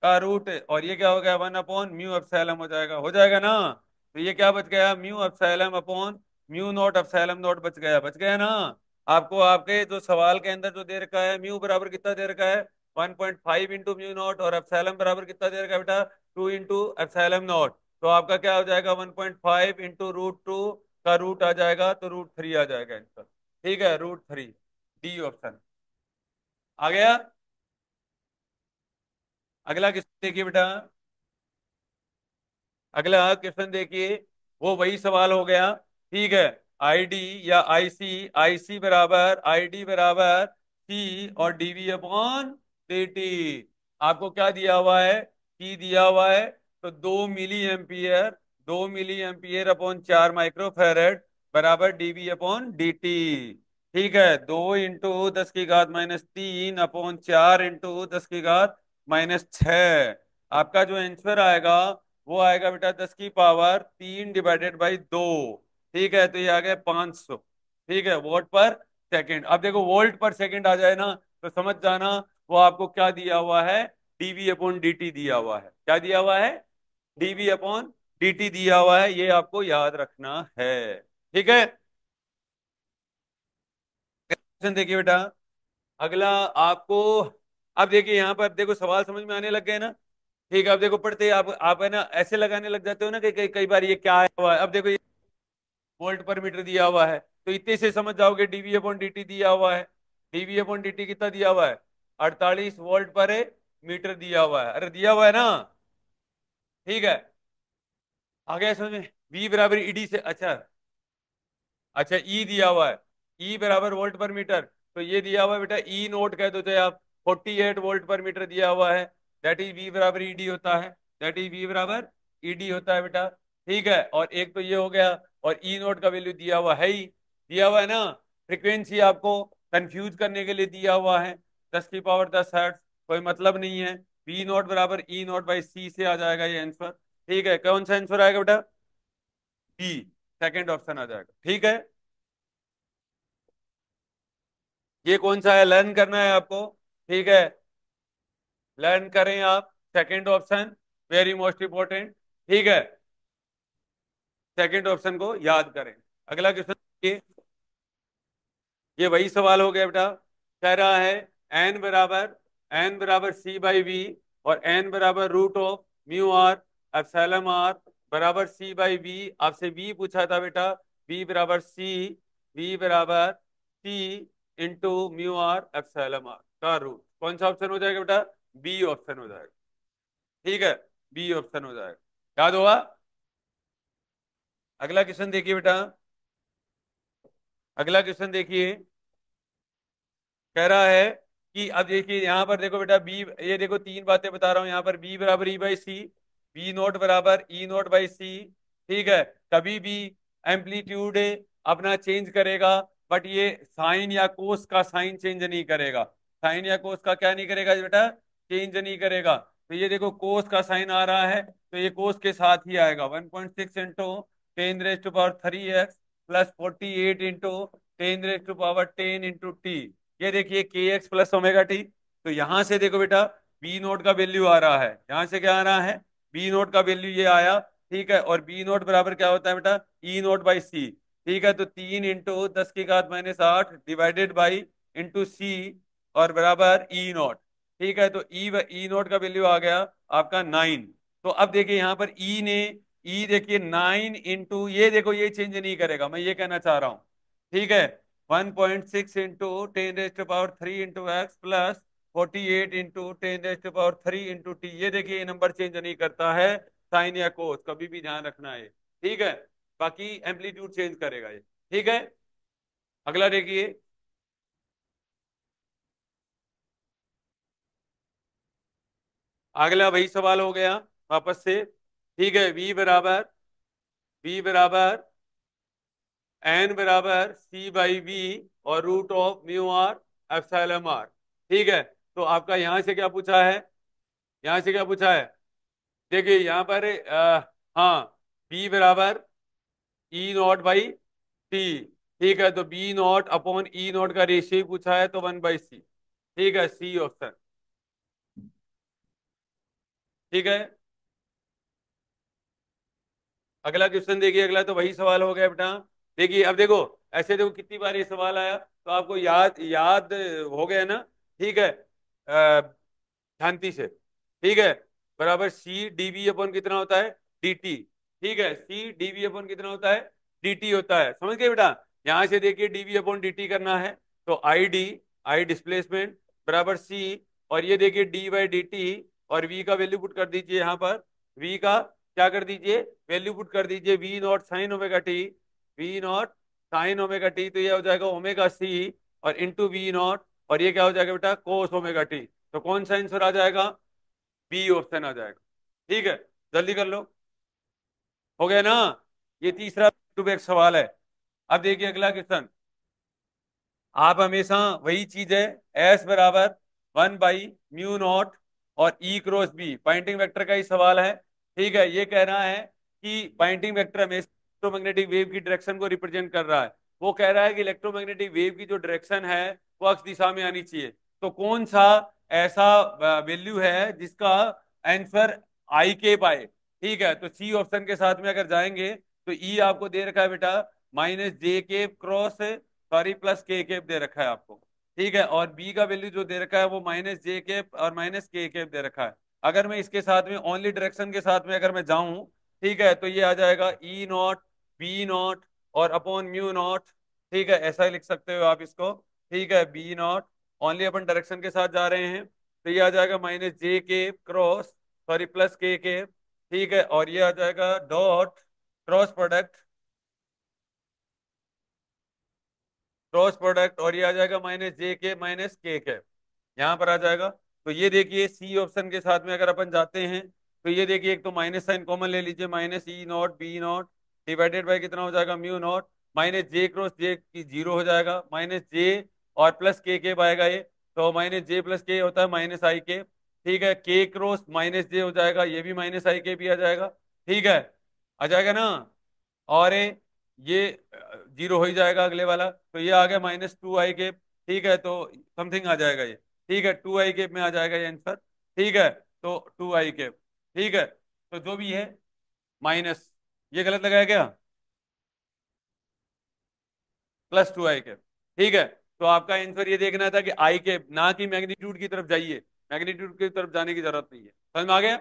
का रूट, और ये क्या हो गया, 1/म्यू एप्सिलॉन हो जाएगा, हो जाएगा ना। तो ये क्या बच गया, mu epsilon upon mu naught epsilon not बच गया, बच गया ना। आपको आपके जो सवाल के अंदर जो दे रखा है, म्यू बराबर कितना दे रखा है, 1.5 इंटू म्यू नॉट, और एप्सिलॉन बराबर कितना दे रखा है बेटा, 2 इंटू एप्सिलॉन नॉट। तो आपका क्या हो जाएगा, 1.5 इंटू √2 का रूट आ जाएगा, तो √3 आ जाएगा आंसर। ठीक है, √3, डी ऑप्शन आ गया। अगला किस देखिए बेटा, अगला क्वेश्चन देखिए, वो वही सवाल हो गया, ठीक है। आईडी या आईसी, आईसी बराबर आईडी बराबर सी और डीवी अपॉन dt। आपको क्या दिया हुआ है, सी दिया हुआ है, तो 2 milli ampere, 2 milli ampere upon 4 microfarad बराबर डीवी अपॉन dt। ठीक है, 2 × 10⁻³ अपॉन 4 × 10⁻⁻6। आपका जो आंसर आएगा वो आएगा बेटा 10⁻³ ठीक है, तो ये आ गया 500। ठीक है, वोल्ट पर सेकंड। अब देखो वोल्ट पर सेकंड आ जाए ना, तो समझ जाना वो आपको क्या दिया हुआ है, डीवी अपॉन dt दिया हुआ है। क्या दिया हुआ है, डीवी अपॉन dt दिया हुआ है, ये आपको याद रखना है। ठीक है, क्वेश्चन देखिए बेटा। अगला आपको, अब देखिए यहाँ पर देखो सवाल समझ में आने लग गए ना। ठीक है, अब देखो पढ़ते हैं, आप है ना ऐसे लगाने लग जाते हो ना कि कई कई बार ये क्या है हुआ है। अब देखो ये वोल्ट पर मीटर दिया हुआ है, तो इतने से समझ जाओगे डीवी अपॉन dt दिया हुआ है। डीवी अपॉन dt कितना दिया हुआ है? 48 वोल्ट पर मीटर दिया हुआ है। अरे दिया हुआ है ना। ठीक है, आ गया समझ में? v बराबर ईडी से, अच्छा अच्छा, ई दिया हुआ है, ई बराबर वोल्ट पर मीटर। तो ये दिया हुआ है बेटा, ई नोट कह दो चाहे आप, 48 वोल्ट पर मीटर दिया हुआ है। दैट इज वी बराबर ईडी होता है, दैट इज वी बराबर ईडी होता है बेटा। ठीक है, और एक तो ये हो गया, और ई नोट का वैल्यू दिया हुआ है ही, दिया हुआ है ना। फ्रीक्वेंसी आपको कंफ्यूज करने के लिए दिया हुआ है, 10 की पावर 10 हर्ट्ज, कोई मतलब नहीं है। वी नोट बराबर ई नोट बाई सी से आ जाएगा ये आंसर। ठीक है, कौन सा आंसर आएगा बेटा? बी, सेकंड ऑप्शन आ जाएगा। ठीक है, ये कौन सा है, लर्न करना है आपको। ठीक है, लर्न करें आप, second option very most important. ठीक है, सेकंड ऑप्शन को याद करें। अगला क्वेश्चन, ये वही सवाल हो गया बेटा। कह रहा है एन बराबर सी बाई वी, और एन बराबर root of mu are epsilon R बराबर सी बाई वी। आपसे वी पूछा था बेटा, वी बराबर सी, वी बराबर C into mu are epsilon R का रूट। कौन सा ऑप्शन हो जाएगा बेटा? बी ऑप्शन हो जाएगा। ठीक है, बी ऑप्शन हो जाएगा, याद होगा। अगला क्वेश्चन देखिए बेटा, अगला क्वेश्चन देखिए। कह रहा है कि अब देखिए यहाँ पर देखो बेटा, बी, ये देखो तीन बातें बता रहा हूँ यहाँ पर, बी बराबर ई बाई सी, बी नोट बराबर ई नोट बाई सी। ठीक है, कभी भी एम्पलीट्यूड अपना चेंज करेगा, बट ये साइन या कोस का साइन चेंज नहीं करेगा। साइन या कोस का क्या नहीं करेगा बेटा? चेंज नहीं करेगा। तो ये देखो कोस का साइन आ रहा है, तो ये कोस के साथ ही आएगा। 1.6 into 10⁻³ plus 48 into 10⁻10 into T. ये देखिए के एक्स प्लस ओमेगा टी। तो यहां से देखो बेटा, बी नोट का वैल्यू आ रहा है, यहां से क्या आ रहा है? बी नोट का वैल्यू ये आया। ठीक है, और बी नोट बराबर क्या होता है बेटा? ई नोट बाई सी। ठीक है, तो 3 इंटू 10⁻⁸ डिवाइडेड बाई इंटू सी, और बराबर ई नोट। ठीक है, तो ई नोट का वैल्यू आ गया आपका 9। तो अब देखिए यहाँ पर ई ने, ई देखिए 9 इंटू, ये देखो ये चेंज नहीं करेगा, मैं ये कहना चाह रहा हूँ। ठीक है, 1.6 into 10⁻³ into x plus 48 into 10⁻³ into T. ये देखिए ये नंबर चेंज नहीं करता है, साइन या कोस, कभी भी ध्यान रखना है। ठीक है, बाकी एम्पलीट्यूड चेंज करेगा ये। ठीक है, अगला देखिए। अगला वही सवाल हो गया वापस से। ठीक है, वी बराबर एन बराबर सी बाई वी, और root of mu are epsilon r. ठीक है, तो आपका यहां से क्या पूछा है? यहां से क्या पूछा है? देखिए यहाँ पर हाँ, बी बराबर ई नॉट बाई टी। ठीक है, तो b naught upon e naught का रेशियो पूछा है, तो 1/c। ठीक है, सी ऑप्शन। ठीक है, अगला क्वेश्चन देखिए। अगला तो वही सवाल हो गया बेटा। देखिए अब देखो, ऐसे देखो कितनी बार ये सवाल आया, तो आपको याद याद हो गया ना। ठीक है, शांति से। ठीक है, बराबर सी डीवी अपॉन कितना होता है? dt। ठीक है, सी डीवी अपॉन कितना होता है? dt होता है, समझ गए बेटा। यहां से देखिए डीवी अपॉन dt करना है, तो आई डिस्प्लेसमेंट बराबर सी, और ये देखिए डी बाई डी टी, और v का वैल्यू पुट कर दीजिए यहाँ पर। v का क्या कर दीजिए? वैल्यू पुट कर दीजिए, v naught sine omega t, v naught sine omega t, तो ये हो जाएगा ओमेगा सी, और इंटू वी नॉट, और ये क्या हो जाएगा बेटा? कोस ओमेगा टी। तो कौन सा आंसर आ जाएगा? बी ऑप्शन आ जाएगा। ठीक है, जल्दी कर लो। हो गया ना। ये तीसरा टू बैक सवाल है। अब देखिए अगला क्वेश्चन। आप हमेशा वही चीज है, एस बराबर 1/म्यू नॉट और ई क्रॉस बी, पॉइंटिंग वेक्टर का ही सवाल है। ठीक है, ये कह रहा है कि पॉइंटिंग वेक्टर हमेशा इलेक्ट्रोमैग्नेटिक वेव की डायरेक्शन को रिप्रेजेंट कर रहा है। वो कह रहा है कि इलेक्ट्रोमैग्नेटिक वेव की जो डायरेक्शन है वो अक्स दिशा में आनी चाहिए। तो कौन सा ऐसा वैल्यू है जिसका आंसर आई के पाए? ठीक है, तो सी ऑप्शन के साथ में अगर जाएंगे तो ई आपको दे रखा है बेटा minus j cap cross sorry plus k cap दे रखा है आपको। ठीक है, और बी का वैल्यू जो दे रखा है वो माइनस जे केप और माइनस के केप दे रखा है। अगर मैं इसके साथ में ओनली डायरेक्शन के साथ में अगर मैं जाऊं, ठीक है, तो ये आ जाएगा ई नॉट बी नॉट और अपॉन म्यू नॉट। ठीक है, ऐसा ही लिख सकते हो आप इसको। ठीक है, b naught only upon direction के साथ जा रहे हैं तो ये आ जाएगा माइनस जे के क्रॉस सॉरी प्लस के। ठीक है, और ये आ जाएगा dot cross product, cross product और ये आ जाएगा माइनस जे के माइनस के यहाँ पर आ जाएगा। तो ये देखिए सी ऑप्शन के साथ में अगर अपन जाते हैं तो ये देखिए एक तो माइनस साइन कॉमन ले लीजिए, minus E not be not divided by कितना हो जाएगा म्यू नॉट माइनस जे क्रॉस जे की जीरो हो जाएगा माइनस जे और प्लस के आएगा ये, तो माइनस जे प्लस के होता है माइनस आई के। ठीक है, के क्रॉस माइनस जे हो जाएगा, ये भी माइनस आई के भी आ जाएगा। ठीक है, आ जाएगा ना। और ये जीरो हो ही जाएगा अगले वाला, तो ये आ गया माइनस टू आई के। ठीक है, तो समथिंग आ जाएगा ये। ठीक है, टू आई केप में आ जाएगा ये आंसर। ठीक है, तो टू आई केप। ठीक है, तो जो भी है माइनस, ये गलत लगाया क्या, प्लस टू आई केप। ठीक है, तो आपका आंसर ये देखना था कि आई केप, ना कि मैग्नीट्यूड की तरफ जाइए, मैग्नीट्यूड की तरफ जाने की जरूरत नहीं है। समझ में आ गया।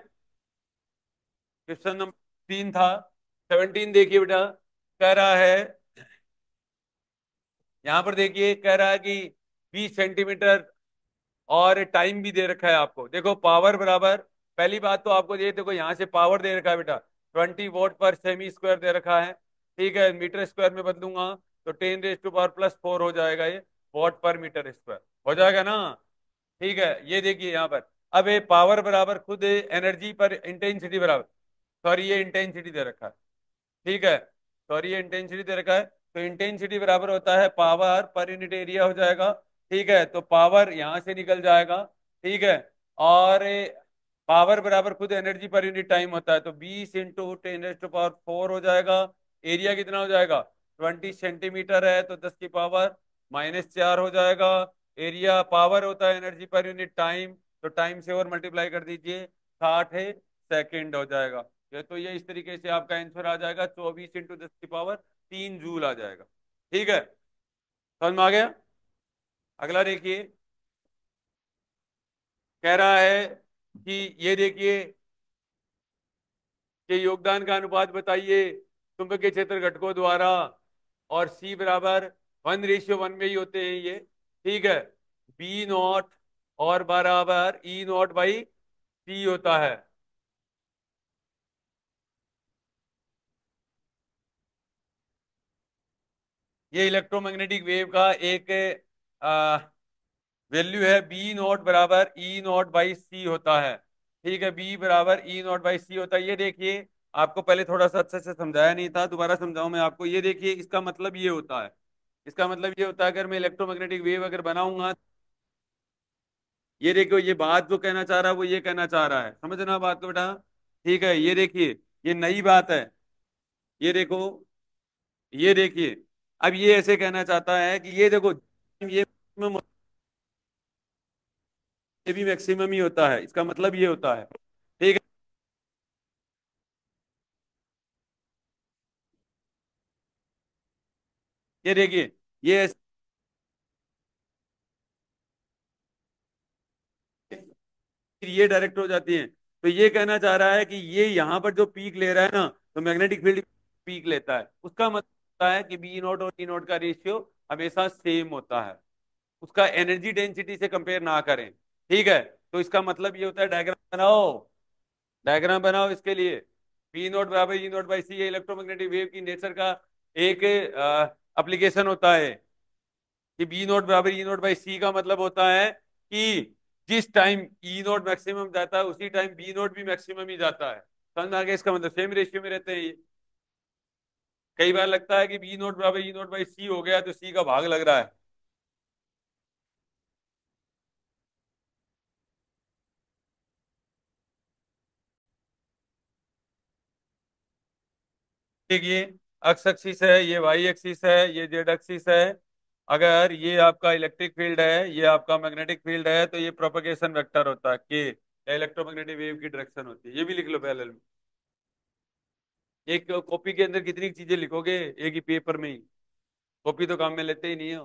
क्वेश्चन नंबर 3 था। 17 देखिए बेटा, कह रहा है, यहां पर देखिए कह रहा है कि 20 सेंटीमीटर और टाइम भी दे रखा है आपको। देखो पावर बराबर, पहली बात तो आपको ये देखो यहाँ से पावर दे रखा है बेटा 20 वॉट पर सेमी स्क्वायर दे रखा है। ठीक है, मीटर स्क्वायर में बदलूंगा तो 10 रेज टू पावर प्लस 4 हो जाएगा ये वॉट पर मीटर स्क्वायर हो जाएगा ना। ठीक है, ये देखिए यहाँ पर अब ये पावर बराबर खुद एनर्जी पर इंटेंसिटी बराबर, सॉरी ये इंटेंसिटी दे रखा है। ठीक है, सॉरी ये इंटेंसिटी दे रखा है, तो इंटेंसिटी बराबर होता है पावर पर यूनिट एरिया हो जाएगा। ठीक है, तो पावर यहां से निकल जाएगा। ठीक है, और पावर बराबर खुद एनर्जी पर यूनिट टाइम होता है, तो 20 × 10 to the power 4 हो जाएगा। एरिया कितना हो जाएगा, 20 सेंटीमीटर है तो 10 की पावर -4 हो जाएगा। एरिया पावर होता है एनर्जी पर यूनिट टाइम, तो टाइम से और मल्टीप्लाई कर दीजिए, 60 सेकेंड हो जाएगा। तो ये इस तरीके से आपका आंसर आ जाएगा 24 × 10 की पावर 3 जूल आ जाएगा। ठीक है, समझ में आ गया। अगला देखिए, कह रहा है कि ये देखिए कि योगदान का अनुपात बताइए चुंबकीय क्षेत्र घटकों द्वारा, और सी बराबर 1:1 में ही होते हैं ये। ठीक है, बी नॉट और बराबर ई नॉट बाई सी होता है। ये इलेक्ट्रोमैग्नेटिक वेव का एक वैल्यू है, बी नॉट बराबर ई नॉट बाई सी होता है। ठीक है, बी बराबर ई नॉट बाई सी होता है। ये देखिए आपको पहले थोड़ा सा अच्छे से समझाया नहीं था, दोबारा समझाऊं मैं आपको। ये देखिए इसका मतलब ये होता है, इसका मतलब ये होता है अगर मैं इलेक्ट्रोमैग्नेटिक वेव अगर बनाऊंगा, ये देखो ये बात जो कहना चाह रहा है वो ये कहना चाह रहा है, समझना बात को बेटा। ठीक है, ये देखिए ये नई बात है। ये देखो, ये देखिए अब ये ऐसे कहना चाहता है कि ये देखो ये भी मैक्सिमम ही होता है, इसका मतलब ये होता है। ठीक है, ये देखिए ये फिर ये डायरेक्ट हो जाती है। तो ये कहना चाह रहा है कि ये यहाँ पर जो पीक ले रहा है ना, तो मैग्नेटिक फील्ड पीक लेता है, उसका मतलब होता है कि बी नॉट और टी नॉट का रेशियो हमेशा सेम होता है, उसका एनर्जी डेंसिटी से कंपेयर ना करें। ठीक है, तो इसका मतलब ये होता है, डायग्राम बनाओ, डायग्राम बनाओ इसके लिए। पी नॉट बराबर E nought by C, electromagnetic wave की नेचर का एक एप्लीकेशन होता है कि बी नॉट बराबर ई नॉट बाई सी का मतलब होता है कि जिस टाइम ई नॉट मैक्सिमम जाता है उसी टाइम बी नॉट भी मैक्सिमम ही जाता है। समझ में आ गया, इसका मतलब सेम रेशियो में रहते हैं ये। कई बार लगता है कि बी नॉट बराबर ई नॉट बाई सी हो गया तो सी का भाग लग रहा है। देखिए एक्स एक्सिस है, ये वाई एक्सिस है, ये जेड एक्सिस है। अगर ये आपका इलेक्ट्रिक फील्ड है, ये आपका मैग्नेटिक फील्ड है, तो ये प्रोपगेशन वेक्टर होता है के, या इलेक्ट्रोमैग्नेटिक वेव की डायरेक्शन होती है, ये भी लिख लो पैरेलल में। एक कॉपी के अंदर कितनी चीजें लिखोगे एक ही पेपर में ही? कॉपी तो काम में लेते ही नहीं हो।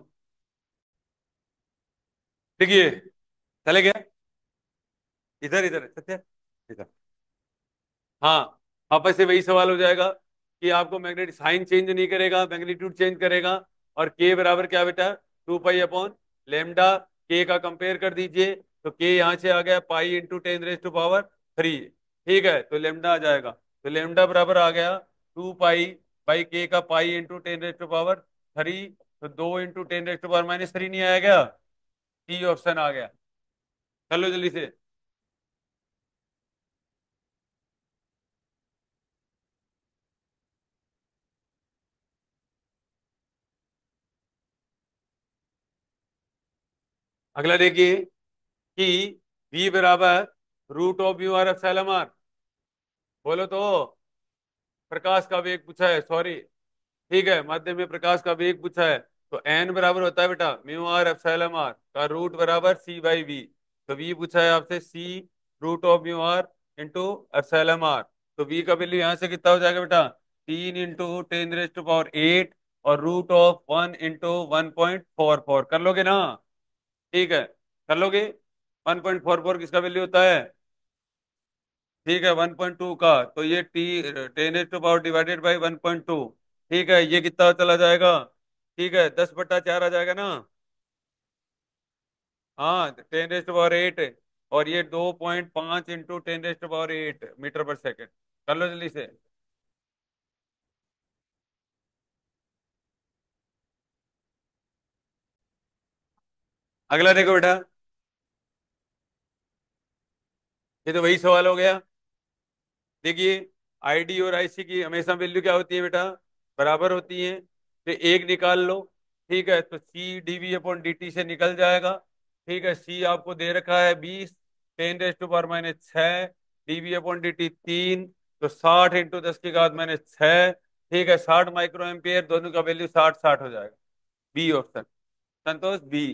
देखिए, चले गया। इधर इधर सत्य, इधर। हाँ, वापस से वही सवाल हो जाएगा कि आपको मैग्नेटिक साइन चेंज नहीं करेगा, मैग्नीट्यूड चेंज करेगा। और के बराबर क्या बेटा? 2 पाई अपॉन लेमडा। के का कंपेयर कर दीजिए, तो के यहां से आ गया पाई इंटू 10⁻³ ठीक है, तो लेमडा आ जाएगा। तो लेमडा बराबर आ गया 2 पाई के का पाई इंटू 10⁻³ तो 2 इंटू 10⁻³ नहीं आया क्या? सी ऑप्शन आ गया। चलो जल्दी से। अगला देखिए कि v बराबर √of μ r एप्सिलॉन r। बोलो तो। प्रकाश का वेग पूछा है, सॉरी। ठीक है, माध्यम में प्रकाश का वेग पूछा है। तो एन बराबर होता है बेटा μ r एप्सिलॉन r का रूट बराबर c/v। तो v पूछा है आपसे c √of μ r into epsilon r। तो v का वैल्यू यहां से कितना हो जाएगा बेटा? 3 इंटू 10⁻⁸ और √of 1 इंटू 1.44 कर लोगे ना? ठीक है, कर लोगे। 1.44 किसका वैल्यू होता है? ठीक है, 1.2 का। तो ये टी 10⁻⁴ डिवाइडेड बाई 1.2। ठीक है, ये कितना चला जाएगा? ठीक है, 10/4 आ जाएगा ना? हाँ, 10⁸ और ये 2.5 इंटू 10⁸मीटर पर सेकेंड। कर लो जल्दी से। अगला देखो बेटा, ये तो वही सवाल हो गया। देखिए, आईडी और आईसी की हमेशा वैल्यू क्या होती है बेटा? बराबर होती है। तो एक निकाल लो। ठीक है, तो सी डीवी अपॉन डी से निकल जाएगा। ठीक है, सी आपको दे रखा है 20, 10⁻⁶, डीवी अपॉन डी टी 3। तो 60 इंटू 10⁻⁶। ठीक है, 60 माइक्रो एम्पियर, दोनों का वैल्यू 60-60 हो जाएगा। B option. संतोष, बी।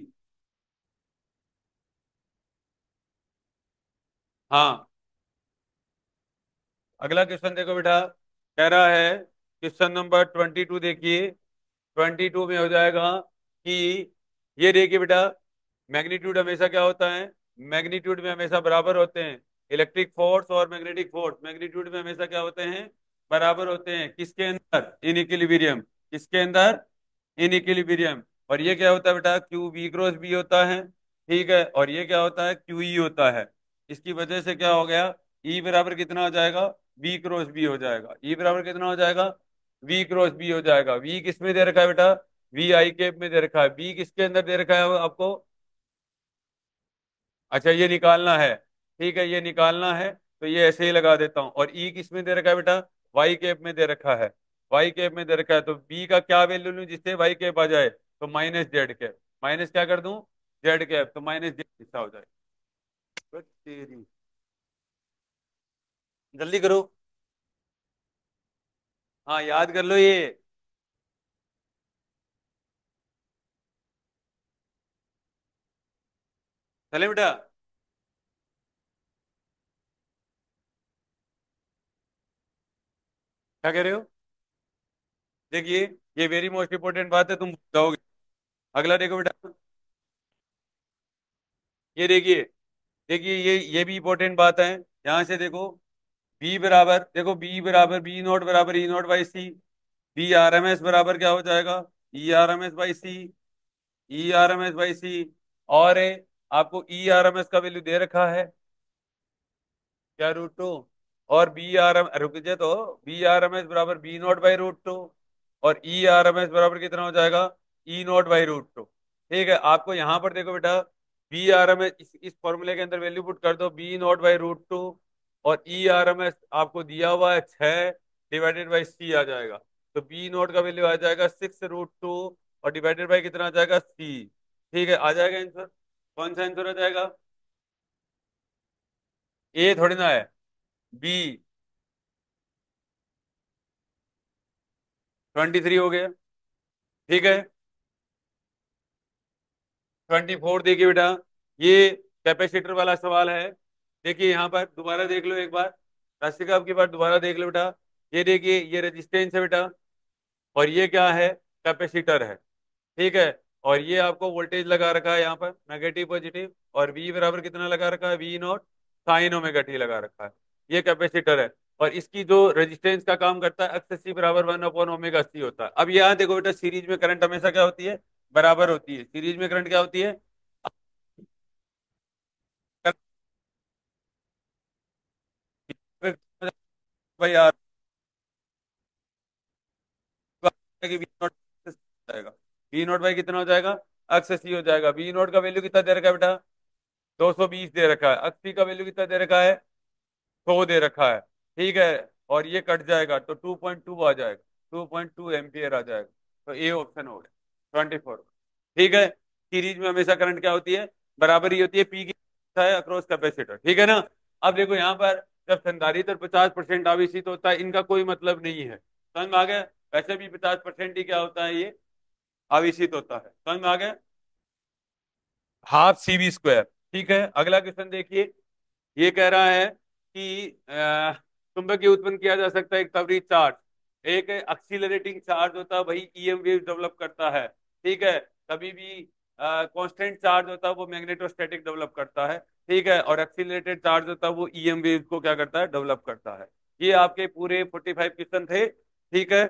हाँ, अगला क्वेश्चन देखो बेटा। कह रहा है क्वेश्चन नंबर 22 देखिए। 22 में हो जाएगा कि ये देखिए बेटा, मैग्नीट्यूड हमेशा क्या होता है? मैग्नीट्यूड में हमेशा बराबर होते हैं। इलेक्ट्रिक फोर्स और मैग्नेटिक फोर्स मैग्नीट्यूड में हमेशा क्या होते हैं? बराबर होते हैं। किसके अंदर? In equilibrium. किसके अंदर? In equilibrium. और ये क्या होता है बेटा? क्यू बी क्रॉस बी होता है। ठीक है, और ये क्या होता है? क्यू ई होता है। इसकी वजह से क्या हो गया? ई बराबर कितना हो जाएगा? बी क्रॉस बी हो जाएगा। ई बराबर कितना हो जाएगा? वी क्रॉस बी हो जाएगा। वी किस में दे रखा है बेटा? वी आई कैप में दे रखा है। बी किसके अंदर दे रखा है आपको? अच्छा, ये निकालना है। ठीक है, ये निकालना है। तो ये ऐसे ही लगा देता हूँ। और ई किस में दे रखा है बेटा? वाई कैप में दे रखा है। वाई कैप में दे रखा है, तो बी का क्या वैल्यू लूँ जिससे वाई कैप आ जाए? तो -z कैप। माइनस क्या कर दूं? जेड कैप, तो -z हिस्सा हो जाए। बस तेरी, जल्दी करो। हाँ, याद कर लो ये। चले बेटा। क्या कह रहे हो? देखिए, ये वेरी मोस्ट इंपोर्टेंट बात है, तुम जाओगे। अगला देखो बेटा। ये देखिए, देखिए ये भी इंपॉर्टेंट बात है। यहां से देखो। बी बराबर, देखो बी बराबर बी नॉट बराबर E nought by C. B R M S बराबर क्या हो जाएगा? E R M S by C. E R M S by C. और आपको ई आर एम एस का वैल्यू दे रखा है क्या? √2। और बी आर एम, रुक जाए तो, बी आर एम एस बराबर बी नॉट बाई √2। और ई आर एम एस बराबर कितना हो जाएगा? ई नॉट बाई √2। ठीक है, आपको यहाँ पर देखो बेटा, बी आर एम एस इस फॉर्मूले के अंदर वैल्यू पुट कर दो, बी नॉट बाई √2। और ई आर एम एस आपको दिया हुआ है 6 डिवाइडेड बाई सी आ जाएगा। तो बी नॉट का वैल्यू आ जाएगा 6√2 और डिवाइडेड बाई कितना आ जाएगा? सी। ठीक है, आ जाएगा आंसर। कौन सा आंसर आ जाएगा? ए थोड़ी ना है, बी। 23 हो गया। ठीक है, 24 देखिए बेटा। ये कैपेसिटर वाला सवाल है। देखिए यहाँ पर दोबारा देख लो एक बार। राशिका, आपकी बार दोबारा देख लो बेटा। ये देखिए ये रेजिस्टेंस है बेटा, और ये क्या है, कैपेसिटर है। ठीक है, और ये आपको वोल्टेज लगा रखा है यहाँ पर नेगेटिव पॉजिटिव, और V बराबर कितना लगा रखा है, V not sine omega T लगा रखा है। ये कैपेसिटर है, और इसकी जो रेजिस्टेंस का काम करता है एक्स सी बराबर 1/ओमेगा सी होता है। अब यहाँ देखो बेटा, सीरीज में करंट हमेशा क्या होती है, बराबर होती है। सीरीज में करंट क्या होती है, भाई यार, वी नॉट जाएगा, वी नॉट भाई कितना हो जाएगा, एक्स सी हो जाएगा। वी नॉट का वैल्यू कितना दे रखा है बेटा, 220 दे रखा है। अस्सी का वैल्यू कितना दे रखा है, 100 दे रखा है। ठीक है, और ये कट जाएगा तो 2.2 आ जाएगा, 2.2 एम्पियर आ जाएगा। तो ए ऑप्शन हो गया 24। ठीक है, सीरीज में हमेशा करंट क्या होती है, बराबर ही होती है, पी की है अक्रॉस कैपेसिटर। ठीक है ना। अब देखो यहाँ पर जब संधारित्र 50% आवेशित होता है, इनका कोई मतलब नहीं है, समझ में आ गया। वैसे भी 50% ही क्या होता है, ये आवेशित होता है, समझ में आ गया, हाफ सी वी स्क्वायर। ठीक है, अगला क्वेश्चन देखिए। ये कह रहा है कि चुंबकीय उत्पन्न किया जा सकता है एक त्वरित चार्ज, एक एक्सीलरेटिंग चार्ज होता है वही ईएम वेव डेवलप करता है। ठीक है, कभी भी कांस्टेंट चार्ज होता है वो मैग्नेटोस्टैटिक डेवलप करता है। ठीक है, और एक्सीलरेटेड चार्ज होता है वो ईएम वेव को क्या करता है, डेवलप करता है। ये आपके पूरे 45 क्वेश्चन थे। ठीक है,